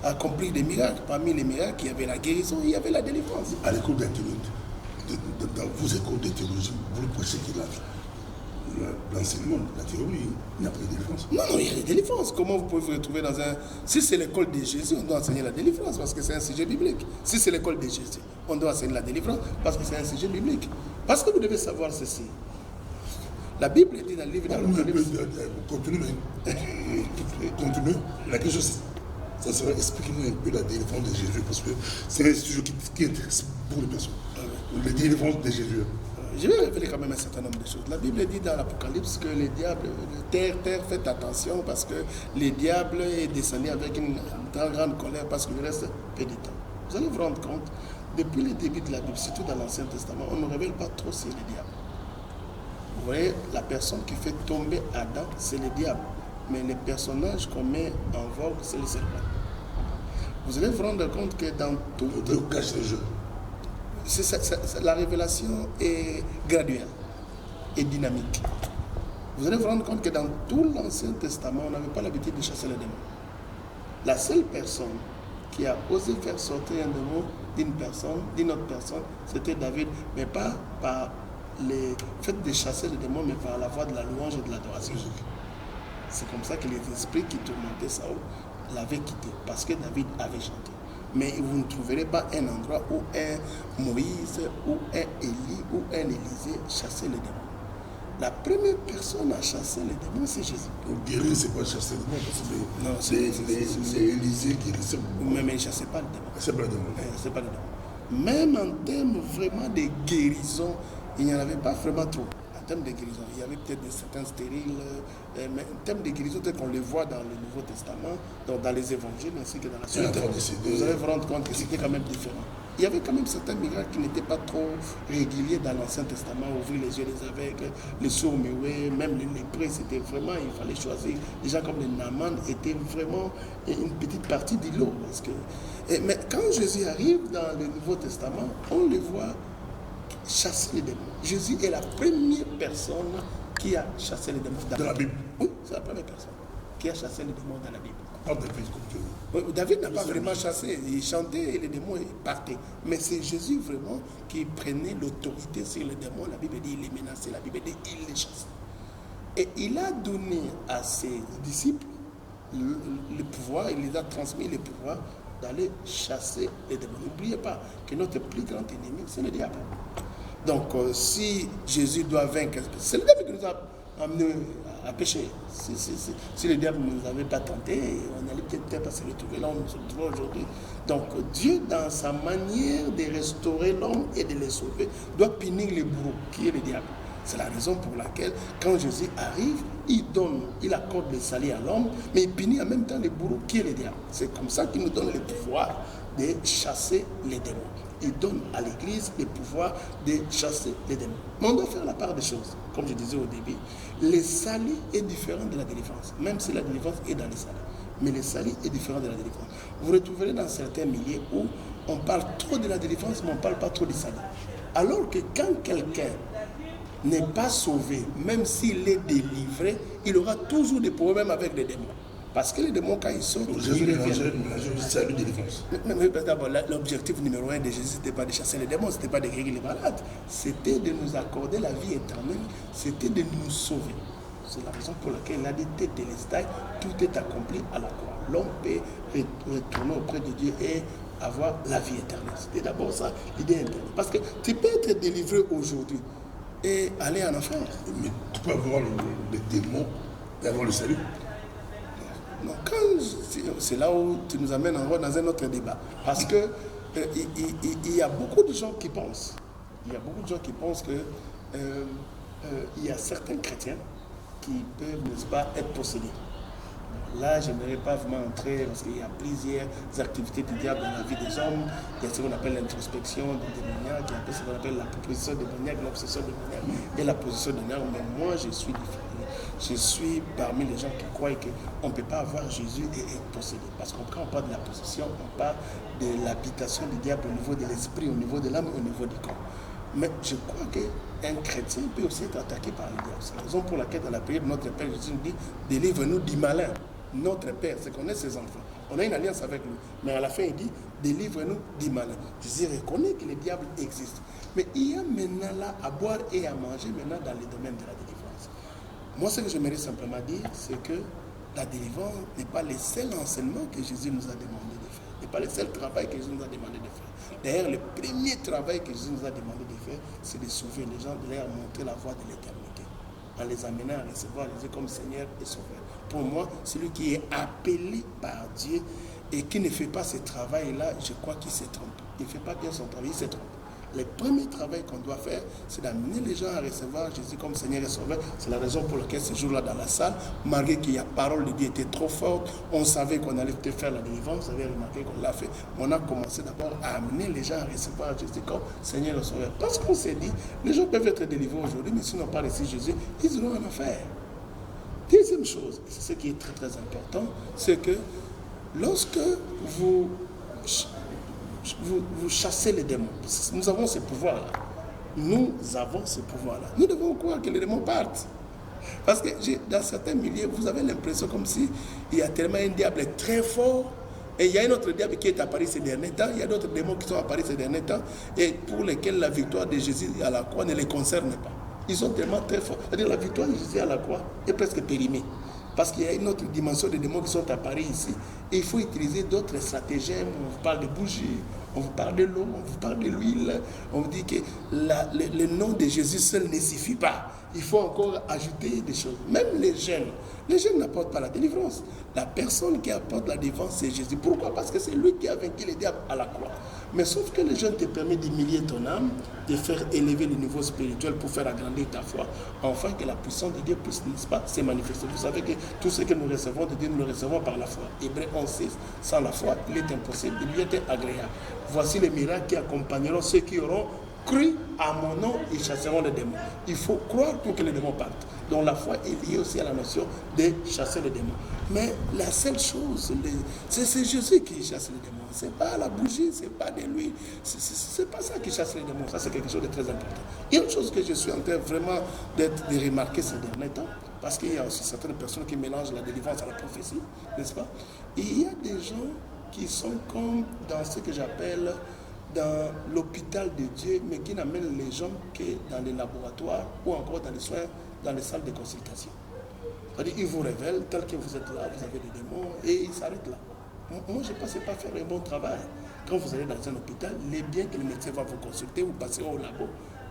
accomplir des miracles. Parmi les miracles, il y avait la guérison, il y avait la délivrance. À l'école d'intérieur, dans vos écoles de théologie, vous prêchez qu'il a l'enseignement, la théorie, il n'y a pas de délivrance. Non, il y a la délivrance. Comment vous pouvez vous retrouver dans un... Si c'est l'école de Jésus, on doit enseigner la délivrance parce que c'est un sujet biblique. Si c'est l'école de Jésus, on doit enseigner la délivrance parce que c'est un sujet biblique. Parce que vous devez savoir ceci. La Bible dit dans le livre d'Apocalypse... Continuez. La question, ça serait expliquer un peu la délivrance de Jésus parce que c'est un sujet qui intéresse beaucoup de personnes. La délivrance de Jésus. Je vais révéler quand même un certain nombre de choses. La Bible dit dans l'Apocalypse que les diables, terre, faites attention parce que les diables est descendu avec une très grande colère parce qu'il reste peu de temps. Vous allez vous rendre compte, depuis le début de la Bible, surtout dans l'Ancien Testament, on ne révèle pas trop sur les diables. Vous voyez, la personne qui fait tomber Adam, c'est le diable. Mais les personnages qu'on met en vogue, c'est le serpent. Vous allez vous rendre compte que dans tout... Dieu cache le jeu. La révélation est graduelle et dynamique. Vous allez vous rendre compte que dans tout l'Ancien Testament, on n'avait pas l'habitude de chasser les démons. La seule personne qui a osé faire sortir un démon d'une autre personne, c'était David, mais pas par le fait de chasser les démons, mais par la voie de la louange et de l'adoration. C'est comme ça que les esprits qui tourmentaient Saül l'avaient quitté, parce que David avait chanté. Mais vous ne trouverez pas un endroit où un Moïse, ou un Élie, ou un Élisée chassaient les démons. La première personne à chasser les démons, c'est Jésus. Pour guérir, c'est pas chasser les démons, parce que c'est Élisée qui guérissait. Mais il ne chassait pas les démons. C'est pas les démons. C'est pas les démons. Même en termes vraiment de guérison, il n'y en avait pas vraiment trop. En termes de guérison, il y avait peut-être certains stériles, mais en termes de guérison, tel qu'on les voit dans le Nouveau Testament, donc dans les évangiles ainsi que dans la suite, vous allez vous rendre compte que c'était quand même différent. Il y avait quand même certains miracles qui n'étaient pas trop réguliers dans l'Ancien Testament, ouvrir les yeux des aveugles, les sourds muets, même les lépreux, c'était vraiment, il fallait choisir. Des gens comme les Naaman étaient vraiment une petite partie de l'eau. Mais quand Jésus arrive dans le Nouveau Testament, on le voit chasser les démons. Jésus est la première personne qui a chassé les démons dans la Bible. Oui, c'est la première personne qui a chassé les démons dans la Bible. Pas David comme Dieu. Oui, David n'a pas vraiment chassé, il chantait et les démons partaient. Mais c'est Jésus vraiment qui prenait l'autorité sur les démons. La Bible dit il les menaçait, la Bible dit il les chassait. Et il a donné à ses disciples le pouvoir, il les a transmis le pouvoir d'aller chasser les démons. N'oubliez pas que notre plus grand ennemi, c'est le diable. Donc, si Jésus doit vaincre, c'est le diable qui nous a amenés à pécher. Si le diable ne nous avait pas tenté, on allait peut-être se retrouver là où nous sommes trouvés aujourd'hui. Donc, Dieu, dans sa manière de restaurer l'homme et de le sauver, doit punir le bourreau, qui est le diable. C'est la raison pour laquelle, quand Jésus arrive, il accorde le salut à l'homme, mais il punit en même temps le bourreau, qui est le diable. C'est comme ça qu'il nous donne le pouvoir de chasser les démons. Il donne à l'Église le pouvoir de chasser les démons. Mais on doit faire la part des choses. Comme je disais au début, le salut est différent de la délivrance, même si la délivrance est dans le salut. Mais le salut est différent de la délivrance. Vous retrouverez dans certains milieux où on parle trop de la délivrance, mais on ne parle pas trop du salut. Alors que quand quelqu'un n'est pas sauvé, même s'il est délivré, il aura toujours des problèmes avec les démons. Parce que les démons, quand ils sortent, ils reviennent. Salut, délivrance. Mais d'abord, l'objectif numéro 1 de Jésus, ce n'était pas de chasser les démons, ce n'était pas de guérir les malades. C'était de nous accorder la vie éternelle, c'était de nous sauver. C'est la raison pour laquelle il a dit Tétélestai, tout est accompli à la croix. L'homme peut retourner auprès de Dieu et avoir la vie éternelle. C'était d'abord ça, l'idée interne. Parce que tu peux être délivré aujourd'hui et aller en enfer. Mais tu peux avoir les démons et avoir le salut. Non, c'est là où tu nous amènes encore dans un autre débat. Parce que il y a beaucoup de gens qui pensent. Il y a beaucoup de gens qui pensent que il y a certains chrétiens qui peuvent, n'est-ce pas, être possédés. Là, je n'aimerais pas vraiment entrer parce qu'il y a plusieurs activités du diable dans la vie des hommes. Il y a ce qu'on appelle l'introspection démoniaque, il y a ce qu'on appelle la proposition démoniaque, l'obsession démoniaque et la position démoniaque. Mais moi, je suis différent. Je suis parmi les gens qui croient qu'on ne peut pas avoir Jésus et être possédé. Parce qu'on quand on parle de la possession, on parle de l'habitation du diable au niveau de l'esprit, au niveau de l'âme, au niveau du corps. Mais je crois qu'un chrétien peut aussi être attaqué par le diable. C'est la raison pour laquelle dans la prière de notre Père, Jésus nous dit « Délivre-nous du malin ». Notre Père, c'est qu'on est ses enfants. On a une alliance avec lui. Mais à la fin, il dit « Délivre-nous du malin ». Jésus reconnaît que le diable existe. Mais il y a maintenant là à boire et à manger maintenant dans le domaine de la délivrance. Moi, ce que j'aimerais simplement dire, c'est que la délivrance n'est pas le seul enseignement que Jésus nous a demandé de faire. Ce n'est pas le seul travail que Jésus nous a demandé de faire. D'ailleurs, le premier travail que Jésus nous a demandé de faire, c'est de sauver les gens, de leur montrer la voie de l'éternité, en les amenant à recevoir Jésus comme Seigneur et Sauveur. Pour moi, celui qui est appelé par Dieu et qui ne fait pas ce travail-là, je crois qu'il se trompe. Il ne fait pas bien son travail, il se trompe. Le premier travail qu'on doit faire, c'est d'amener les gens à recevoir Jésus comme Seigneur et Sauveur. C'est la raison pour laquelle ce jour-là dans la salle, malgré que la parole de Dieu était trop forte, on savait qu'on allait peut-être faire la délivrance, vous avez remarqué qu'on l'a fait. On a commencé d'abord à amener les gens à recevoir Jésus comme Seigneur et Sauveur. Parce qu'on s'est dit, les gens peuvent être délivrés aujourd'hui, mais s'ils n'ont pas reçu Jésus, ils iront en enfer. Deuxième chose, et c'est ce qui est très très important, c'est que lorsque vous chassez les démons, nous avons ce pouvoir-là. Nous avons ce pouvoir-là. Nous devons croire que les démons partent. Parce que dans certains milieux, vous avez l'impression comme si il y a tellement un diable très fort, et il y a un autre diable qui est apparu ces derniers temps, il y a d'autres démons qui sont apparus ces derniers temps, et pour lesquels la victoire de Jésus à la croix ne les concerne pas. Ils sont tellement très forts. C'est-à-dire la victoire de Jésus à la croix est presque périmée. Parce qu'il y a une autre dimension de démons qui sont apparus ici. Et il faut utiliser d'autres stratagèmes. On vous parle de bougies, on vous parle de l'eau, on vous parle de l'huile. On vous dit que le nom de Jésus seul ne suffit pas. Il faut encore ajouter des choses. Même les jeunes n'apportent pas la délivrance. La personne qui apporte la délivrance, c'est Jésus. Pourquoi? Parce que c'est lui qui a vaincu les diables à la croix. Mais sauf que les jeunes te permettent d'humilier ton âme, de faire élever le niveau spirituel pour faire agrandir ta foi, afin que la puissance de Dieu puisse, n'est-ce pas, se manifester. Vous savez que tout ce que nous recevons de Dieu, nous le recevons par la foi. Hébreux 11:6, sans la foi, il est impossible de lui être agréable. Voici les miracles qui accompagneront ceux qui auront cru à mon nom et chasseront les démons. Il faut croire pour que les démons partent. Donc la foi est liée aussi à la notion de chasser les démons. Mais la seule chose, c'est Jésus qui chasse les démons. C'est pas la bougie, c'est pas de l'huile. C'est pas ça qui chasse les démons. Ça, c'est quelque chose de très important. Il y a une chose que je suis en train vraiment de remarquer ces derniers temps, parce qu'il y a aussi certaines personnes qui mélangent la délivrance à la prophétie, n'est-ce pas? Et il y a des gens qui sont comme dans ce que j'appelle dans l'hôpital de Dieu, mais qui n'amènent les gens que dans les laboratoires ou encore dans les soins, dans les salles de consultation. C'est-à-dire, ils vous révèlent, tel que vous êtes là, vous avez des démons, et ils s'arrêtent là. Moi, je ne pensais pas faire un bon travail. Quand vous allez dans un hôpital, les biens que le médecin va vous consulter, vous passez au labo,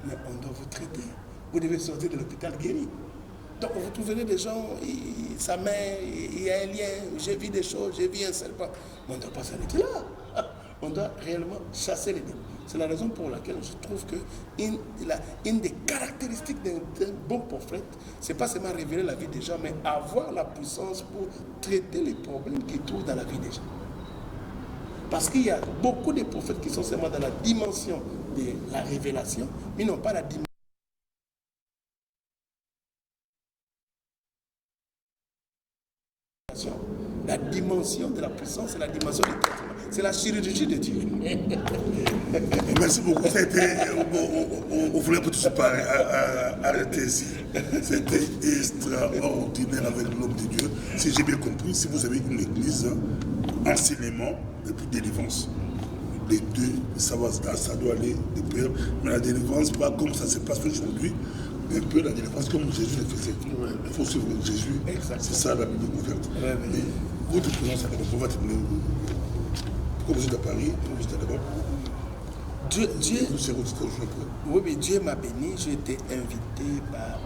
mais on doit vous traiter. Vous devez sortir de l'hôpital guéri. Donc, vous trouverez des gens, sa main, il y a un lien, j'ai vu des choses, j'ai vu un serpent. Mais on ne doit pas s'arrêter là. On doit réellement chasser les démons. C'est la raison pour laquelle je trouve que une des caractéristiques d'un bon prophète, c'est pas seulement révéler la vie des gens, mais avoir la puissance pour traiter les problèmes qu'ils trouvent dans la vie des gens. Parce qu'il y a beaucoup de prophètes qui sont seulement dans la dimension de la révélation, mais n'ont pas la dimension. la dimension de la puissance, c'est la dimension du traitement. C'est la chirurgie de Dieu. Merci beaucoup. On voulait peut tout arrêter ici. C'était extraordinaire avec l'homme de Dieu. Si j'ai bien compris, si vous avez une église, enseignement et puis délivrance. Les deux, ça doit aller de pair. Mais la délivrance, pas comme ça se passe aujourd'hui, mais un peu la délivrance comme Jésus le faisait. Il faut suivre Jésus. C'est ça la Bible ouverte. Mais votre présence à Gabon, on va terminer. Pourquoi vous êtes à Paris, vous êtes là-bas? Oui, mais Dieu m'a béni. J'ai été invité par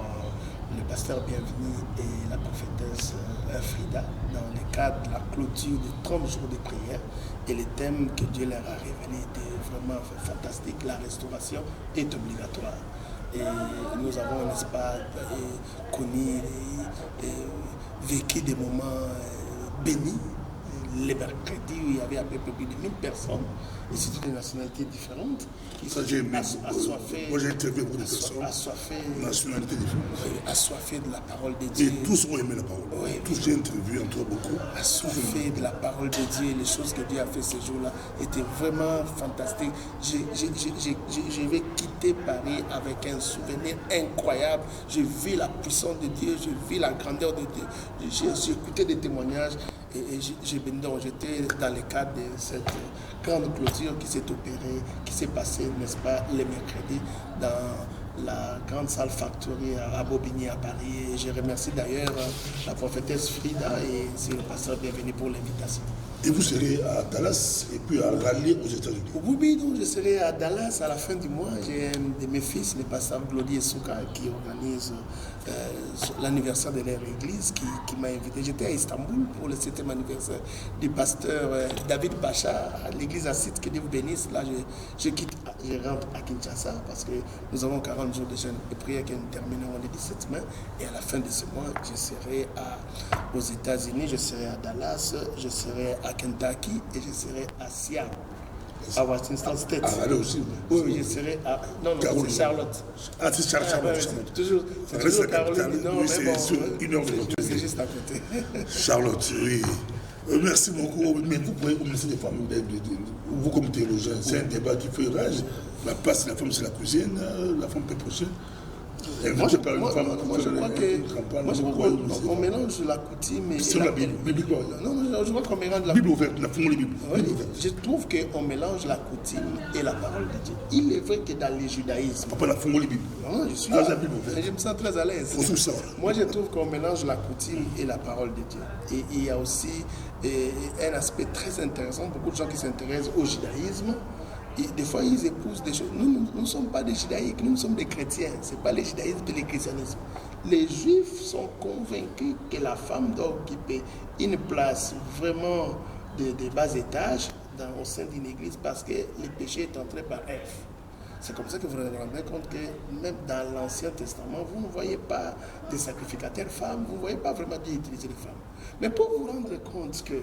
le pasteur Bienvenu et la prophétesse Frida dans le cadre de la clôture de 30 jours de prière. Et le thème que Dieu leur a révélé était vraiment fantastique. La restauration est obligatoire. Et nous avons, n'est-ce pas, connu et vécu des moments bénis. Les mercredis, il y avait à peu près plus de 1000 personnes, et c'était des nationalités différentes. Ça, j'ai aimé. Moi, j'ai interviewé beaucoup de personnes. Nationalités différentes. Assoiffées de la parole de Dieu. Et tous ont aimé la parole. Oui. Tous, j'ai interviewé en toi beaucoup. Assoiffés de la parole de Dieu. Les choses que Dieu a fait ces jours-là étaient vraiment fantastiques. Je vais quitter Paris avec un souvenir incroyable. J'ai vu la puissance de Dieu, j'ai vu la grandeur de Dieu. J'ai écouté des témoignages. Et j'étais dans le cadre de cette grande clôture qui s'est opérée, qui s'est passée, n'est-ce pas, les mercredis dans la grande salle Factory à Bobigny à Paris. Et je remercie d'ailleurs la prophétesse Frida et c'est le pasteur Bienvenu pour l'invitation. Et vous serez à Dallas et puis à Raleigh aux États-Unis? Oui, donc je serai à Dallas à la fin du mois. J'ai un de mes fils, le pasteur Glody Esouka, qui organise l'anniversaire de leur église, qui m'a invité. J'étais à Istanbul pour le 7e anniversaire du pasteur David Bacha à l'église à Site, que Dieu vous bénisse. Là, je rentre à Kinshasa parce que nous avons 40 jours de jeûne et prière qui nous termineront le 17 mai. Et à la fin de ce mois, je serai aux États-Unis, je serai à Dallas, je serai à Kentucky et je serai à Seattle, à Washington State. Ah, là aussi. Oui, je serai à... Non, c'est Charlotte. Ah, c'est Charlotte. C'est toujours Caroline. Non, c'est bon, une heure de voiture. C'est juste à côté. Charlotte, oui. Merci beaucoup. Mais vous pouvez commencer des femmes, vous comme théologien, c'est un débat qui fait rage. La place de la femme, c'est la cuisine, la femme peut pousser. Moi, je crois qu'on mélange la coutume et la Bible. Non, je crois qu'on mélange la Bible ouverte, la fond de Bible. Oui, je trouve qu'on mélange la coutume et la parole de Dieu. Il est vrai que dans le judaïsme... Pas la fond de Bible. Non, je suis la Bible ouverte. Je me sens très à l'aise. Moi, je trouve qu'on mélange la coutume et la parole de Dieu. Et il y a aussi un aspect très intéressant. Beaucoup de gens qui s'intéressent au judaïsme, et des fois, ils épousent des choses. Nous ne sommes pas des judaïques, nous sommes des chrétiens. Ce n'est pas le judaïsme et le christianisme. Les juifs sont convaincus que la femme doit occuper une place vraiment de bas étage au sein d'une église parce que le péché est entré par Ève. C'est comme ça que vous vous rendez compte que même dans l'Ancien Testament, vous ne voyez pas des sacrificateurs femmes, vous ne voyez pas vraiment Dieu utiliser les femmes. Mais pour vous rendre compte que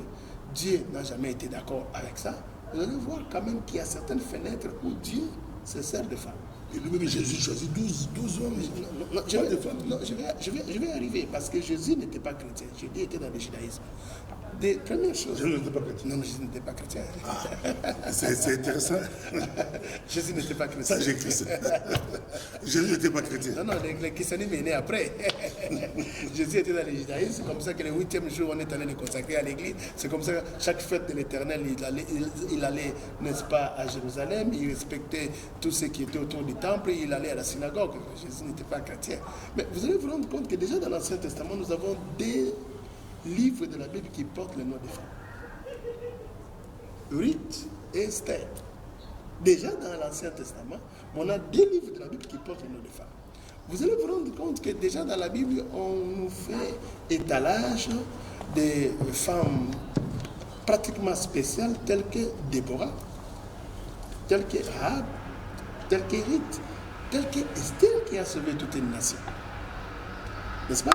Dieu n'a jamais été d'accord avec ça, vous allez voir quand même qu'il y a certaines fenêtres où Dieu se sert de femmes. Et lui-même, Jésus choisit 12 hommes. Non, je vais arriver parce que Jésus n'était pas chrétien. Jésus était dans le judaïsme. Des premières choses. Jésus n'était pas chrétien. Non, mais Jésus n'était pas chrétien. Ah, c'est intéressant. Jésus n'était pas chrétien. Ça, j'ai écrit ça. Jésus n'était pas chrétien. Non, le christianisme est né après. Jésus était dans le judaïsme. C'est comme ça que le 8e jour, on est allé le consacrer à l'église. C'est comme ça que chaque fête de l'éternel, il allait, n'est-ce pas, à Jérusalem. Il respectait tout ce qui était autour du temple. Il allait à la synagogue. Jésus n'était pas chrétien. Mais vous allez vous rendre compte que déjà dans l'Ancien Testament, nous avons des livres de la Bible qui portent le nom des femmes. Ruth et Esther. Déjà dans l'Ancien Testament, on a des livres de la Bible qui portent le nom des femmes. Vous allez vous rendre compte que déjà dans la Bible, on nous fait étalage des femmes pratiquement spéciales telles que Déborah, telles que Rahab, telles que Ruth, telles que Esther qui a sauvé toute une nation. N'est-ce pas?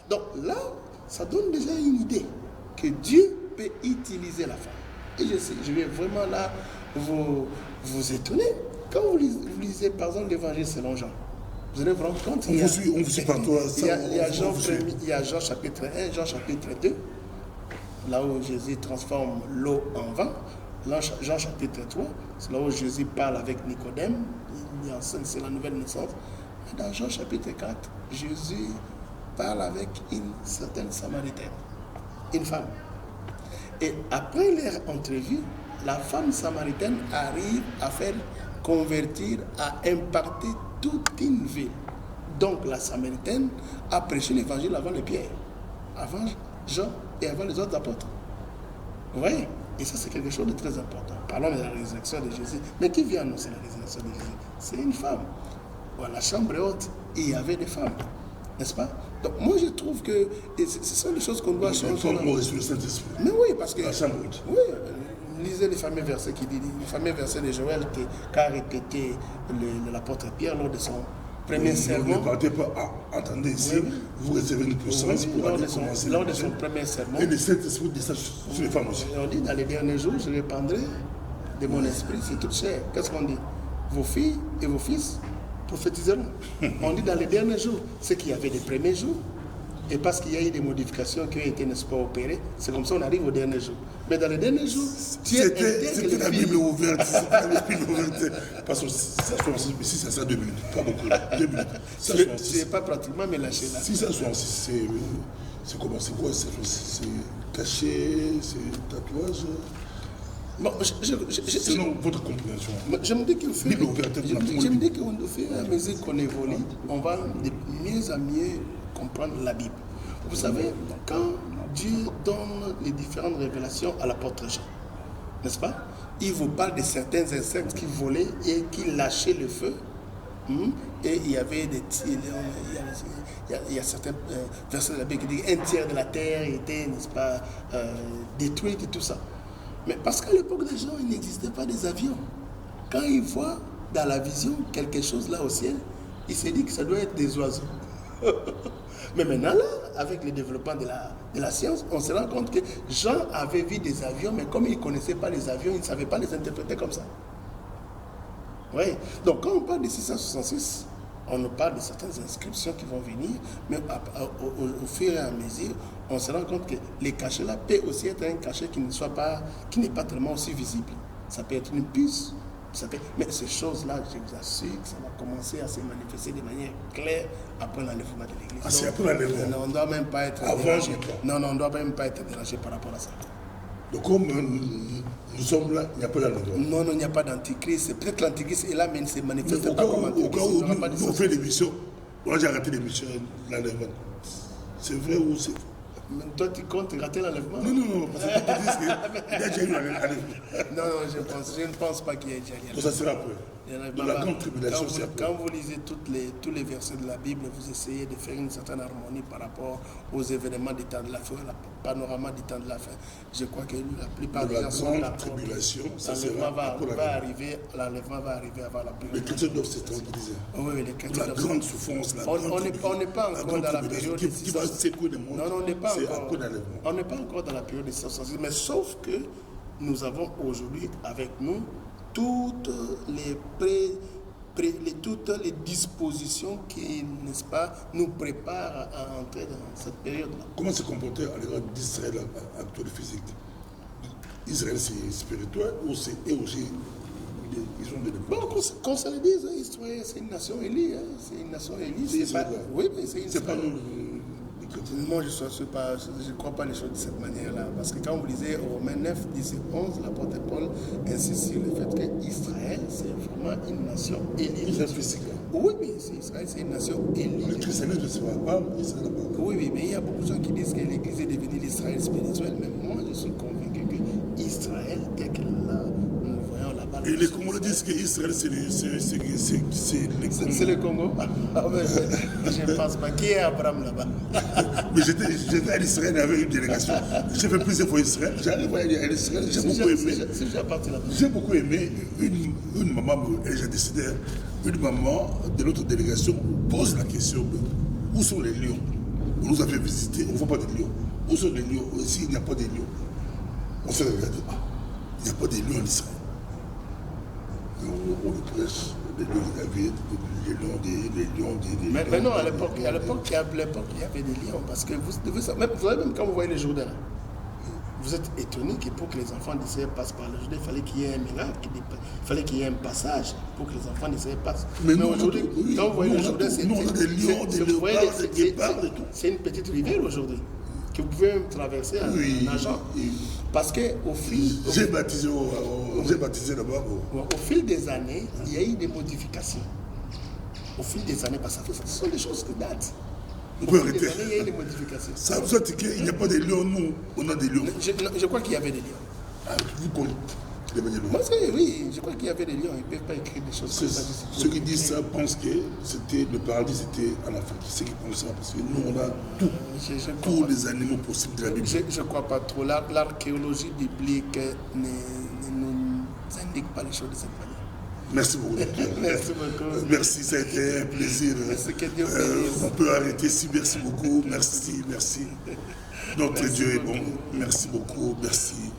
Donc là, ça donne déjà une idée que Dieu peut utiliser la femme. Et je vais vraiment là vous étonner. Quand vous lisez par exemple l'évangile selon Jean, vous allez vous rendre compte. On vous suit par toi. Il y a Jean chapitre 1, Jean chapitre 2. là où Jésus transforme l'eau en vin. Jean chapitre 3, c'est là où Jésus parle avec Nicodème, il enseigne, c'est la nouvelle naissance. Et dans Jean chapitre 4, Jésus parle avec une certaine Samaritaine, une femme. Et après leur entrevue, la femme samaritaine arrive à faire convertir, à imparter toute une ville. Donc la Samaritaine a prêché l'évangile avant les Pierre, avant Jean et avant les autres apôtres. Vous voyez? Et ça, c'est quelque chose de très important. Parlons de la résurrection de Jésus. Mais qui vient annoncer la résurrection de Jésus? C'est une femme. Bon, la chambre est haute, il y avait des femmes. N'est-ce pas? Donc, moi, je trouve que ce sont des choses qu'on doit changer. Mais oui, parce que... La chambre haute. Oui, lisez les fameux versets qui disent, les fameux versets de Joël qu'a répété l'apôtre Pierre lors de son premier sermon. Ne partez pas, attendez ici, vous recevez une puissance pour aller commencer. Lors de son premier sermon. Et le Saint-Esprit descend sur les femmes aussi. On dit dans les derniers jours, je répandrai de mon esprit sur toute chair. Qu'est-ce qu'on dit? Vos filles et vos fils prophétiseront. On dit dans les derniers jours, ce qu'il y avait les premiers jours. Et parce qu'il y a eu des modifications qui ont été, n'est-ce pas, opérées, c'est comme ça qu'on arrive aux derniers jours. Mais dans les derniers jours, c'était la Bible ouverte. C'était la Bible ouverte. Parce que ça soit ici, ça sera 2 minutes. Pas beaucoup. 2 minutes. Je n'ai pas pratiquement mélangé là. Si ça soit c'est comment? C'est quoi? C'est caché? C'est tatouage? Bon, selon votre compréhension. Je me dis qu'au fur et à mesure qu'on évolue, on va de mieux en mieux comprendre la Bible. Vous savez, quand Dieu donne les différentes révélations à l'apôtre Jean, n'est-ce pas? Il vous parle de certains insectes qui volaient et qui lâchaient le feu. Et il y avait des il y a certains versets de la Bible qui disent un tiers de la terre était, n'est-ce pas, détruite et tout ça. Mais parce qu'à l'époque des gens, il n'existait pas des avions. Quand il voit dans la vision quelque chose là au ciel, il s'est dit que ça doit être des oiseaux. Mais maintenant, là, avec le développement de la science, on se rend compte que Jean avait vu des avions, mais comme il ne connaissait pas les avions, il ne savait pas les interpréter comme ça. Oui. Donc, quand on parle de 666, on nous parle de certaines inscriptions qui vont venir, mais au fur et à mesure, on se rend compte que les cachets là peut aussi être un cachet qui n'est pas tellement aussi visible. Ça peut être une puce, mais ces choses-là, je vous assure que ça va commencer à se manifester de manière claire après l'enlèvement de l'Église. Ah, c'est après l'enlèvement. On ne doit même pas être dérangé. Non, on ne doit même pas être dérangé par rapport à ça. Donc, comme nous sommes là, il n'y a pas d'enlèvement. Non, il n'y a pas d'antichrist. Peut-être l'antichrist est là, mais il ne se manifeste pas comme antichrist. Au cas où nous fait des missions, moi j'ai arrêté les missions, l'enlèvement. C'est vrai ou c'est faux? Mais toi, tu comptes rater l'enlèvement? Non, parce que tu dis qu'il y a déjà eu l'enlèvement. Non, je ne pense pas qu'il y ait déjà eu l'enlèvement. Donc ça sera après. La grande tribulation, c'est après. Quand vous lisez tous les versets de la Bible, vous essayez de faire une certaine harmonie par rapport aux événements du temps de la fin, le panorama du temps de la fin. Je crois que la plupart des gens sont d'accord. La grande tribulation, ça l'enlèvement va arriver avant la période. Les chrétiens doivent se tranquilliser. Oui, les chrétiens doivent se tranquilliser. La grande souffrance, la grande tribulation. On n'est pas encore dans la période de qui va secouer le monde. Non, on n'est pas encore. On n'est pas encore dans la période de 666, mais sauf que nous avons aujourd'hui avec nous toutes les dispositions qui, n'est-ce pas, nous préparent à entrer dans cette période-là. Comment se comporter à l'égard d'Israël actuel physique? Israël, c'est spirituel ou c'est eux aussi? Ils ont des... Bon, qu'on se le dise, Israël, c'est une nation élue. C'est une nation élue. C'est pas... Oui, mais c'est une... C'est pas nous... Moi, je ne crois pas les choses de cette manière-là. Parce que quand vous lisez Romains 9, 10 et 11, l'apôtre Paul insiste sur le fait qu'Israël, c'est vraiment une nation élue. Israël physique. Oui, mais Israël, c'est une nation élue. Le christianisme, je ne sais pas. Oui, mais il y a beaucoup de gens qui disent que l'Église est devenue l'Israël spirituel. Mais moi, je suis convaincu que Israël, tel qu'elle là, nous voyons là-bas. Et les Congolais disent qu'Israël, c'est le Congo. Je ne pense pas. Qui est Abraham là-bas? Mais j'étais à Israël avec une délégation. J'ai fait plusieurs fois Israël. J'arrive à Israël. J'ai beaucoup aimé une maman, elle est déjà décédée, une maman de notre délégation pose la question: où sont les lions? On nous a fait visiter, on ne voit pas de lions. Où sont les lions? S'il n'y a pas de lions, on s'est regardé. Il n'y a pas de lions en Israël. On le prêche. Les lions des mais non, à l'époque, il y avait des lions. Parce que vous savez, même quand vous voyez les Jourdains, vous êtes étonné que pour que les enfants d'Israël passent par le Jourdain, il fallait qu'il y ait un miracle, il fallait qu'il y ait un passage pour que les enfants d'Israël passent. Mais aujourd'hui, oui, quand vous voyez nous, le Jourdain, on a des lions, des léopards, des guépards et tout. c'est une petite rivière aujourd'hui que vous pouvez même traverser en nageant. Parce qu'au fil... J'ai baptisé là-bas. Au fil des années, il y a eu des modifications. Au fil des années, parce que ce sont des choses qui datent. On peut arrêter. Il y a eu des modifications. Ça veut dire qu'il n'y a pas de lions, nous, on a des lions. Je crois qu'il y avait des lions. Ah, vous connaissez les lions. Moi, oui, je crois qu'il y avait des lions. Ils ne peuvent pas écrire des choses comme ça. Ceux qui disent ça pensent que le paradis c'était en Afrique. Ceux qui pensent ça, parce que nous, on a tout. Tous les animaux possibles de la Bible. Je ne crois pas trop. L'archéologie biblique ne nous indique pas les choses de cette manière. Merci beaucoup, docteur. Merci beaucoup. Merci, ça a été un plaisir. Merci, que Dieu bénisse. On peut arrêter ici. Merci beaucoup. Merci. Notre Dieu est bon. Merci beaucoup. Merci.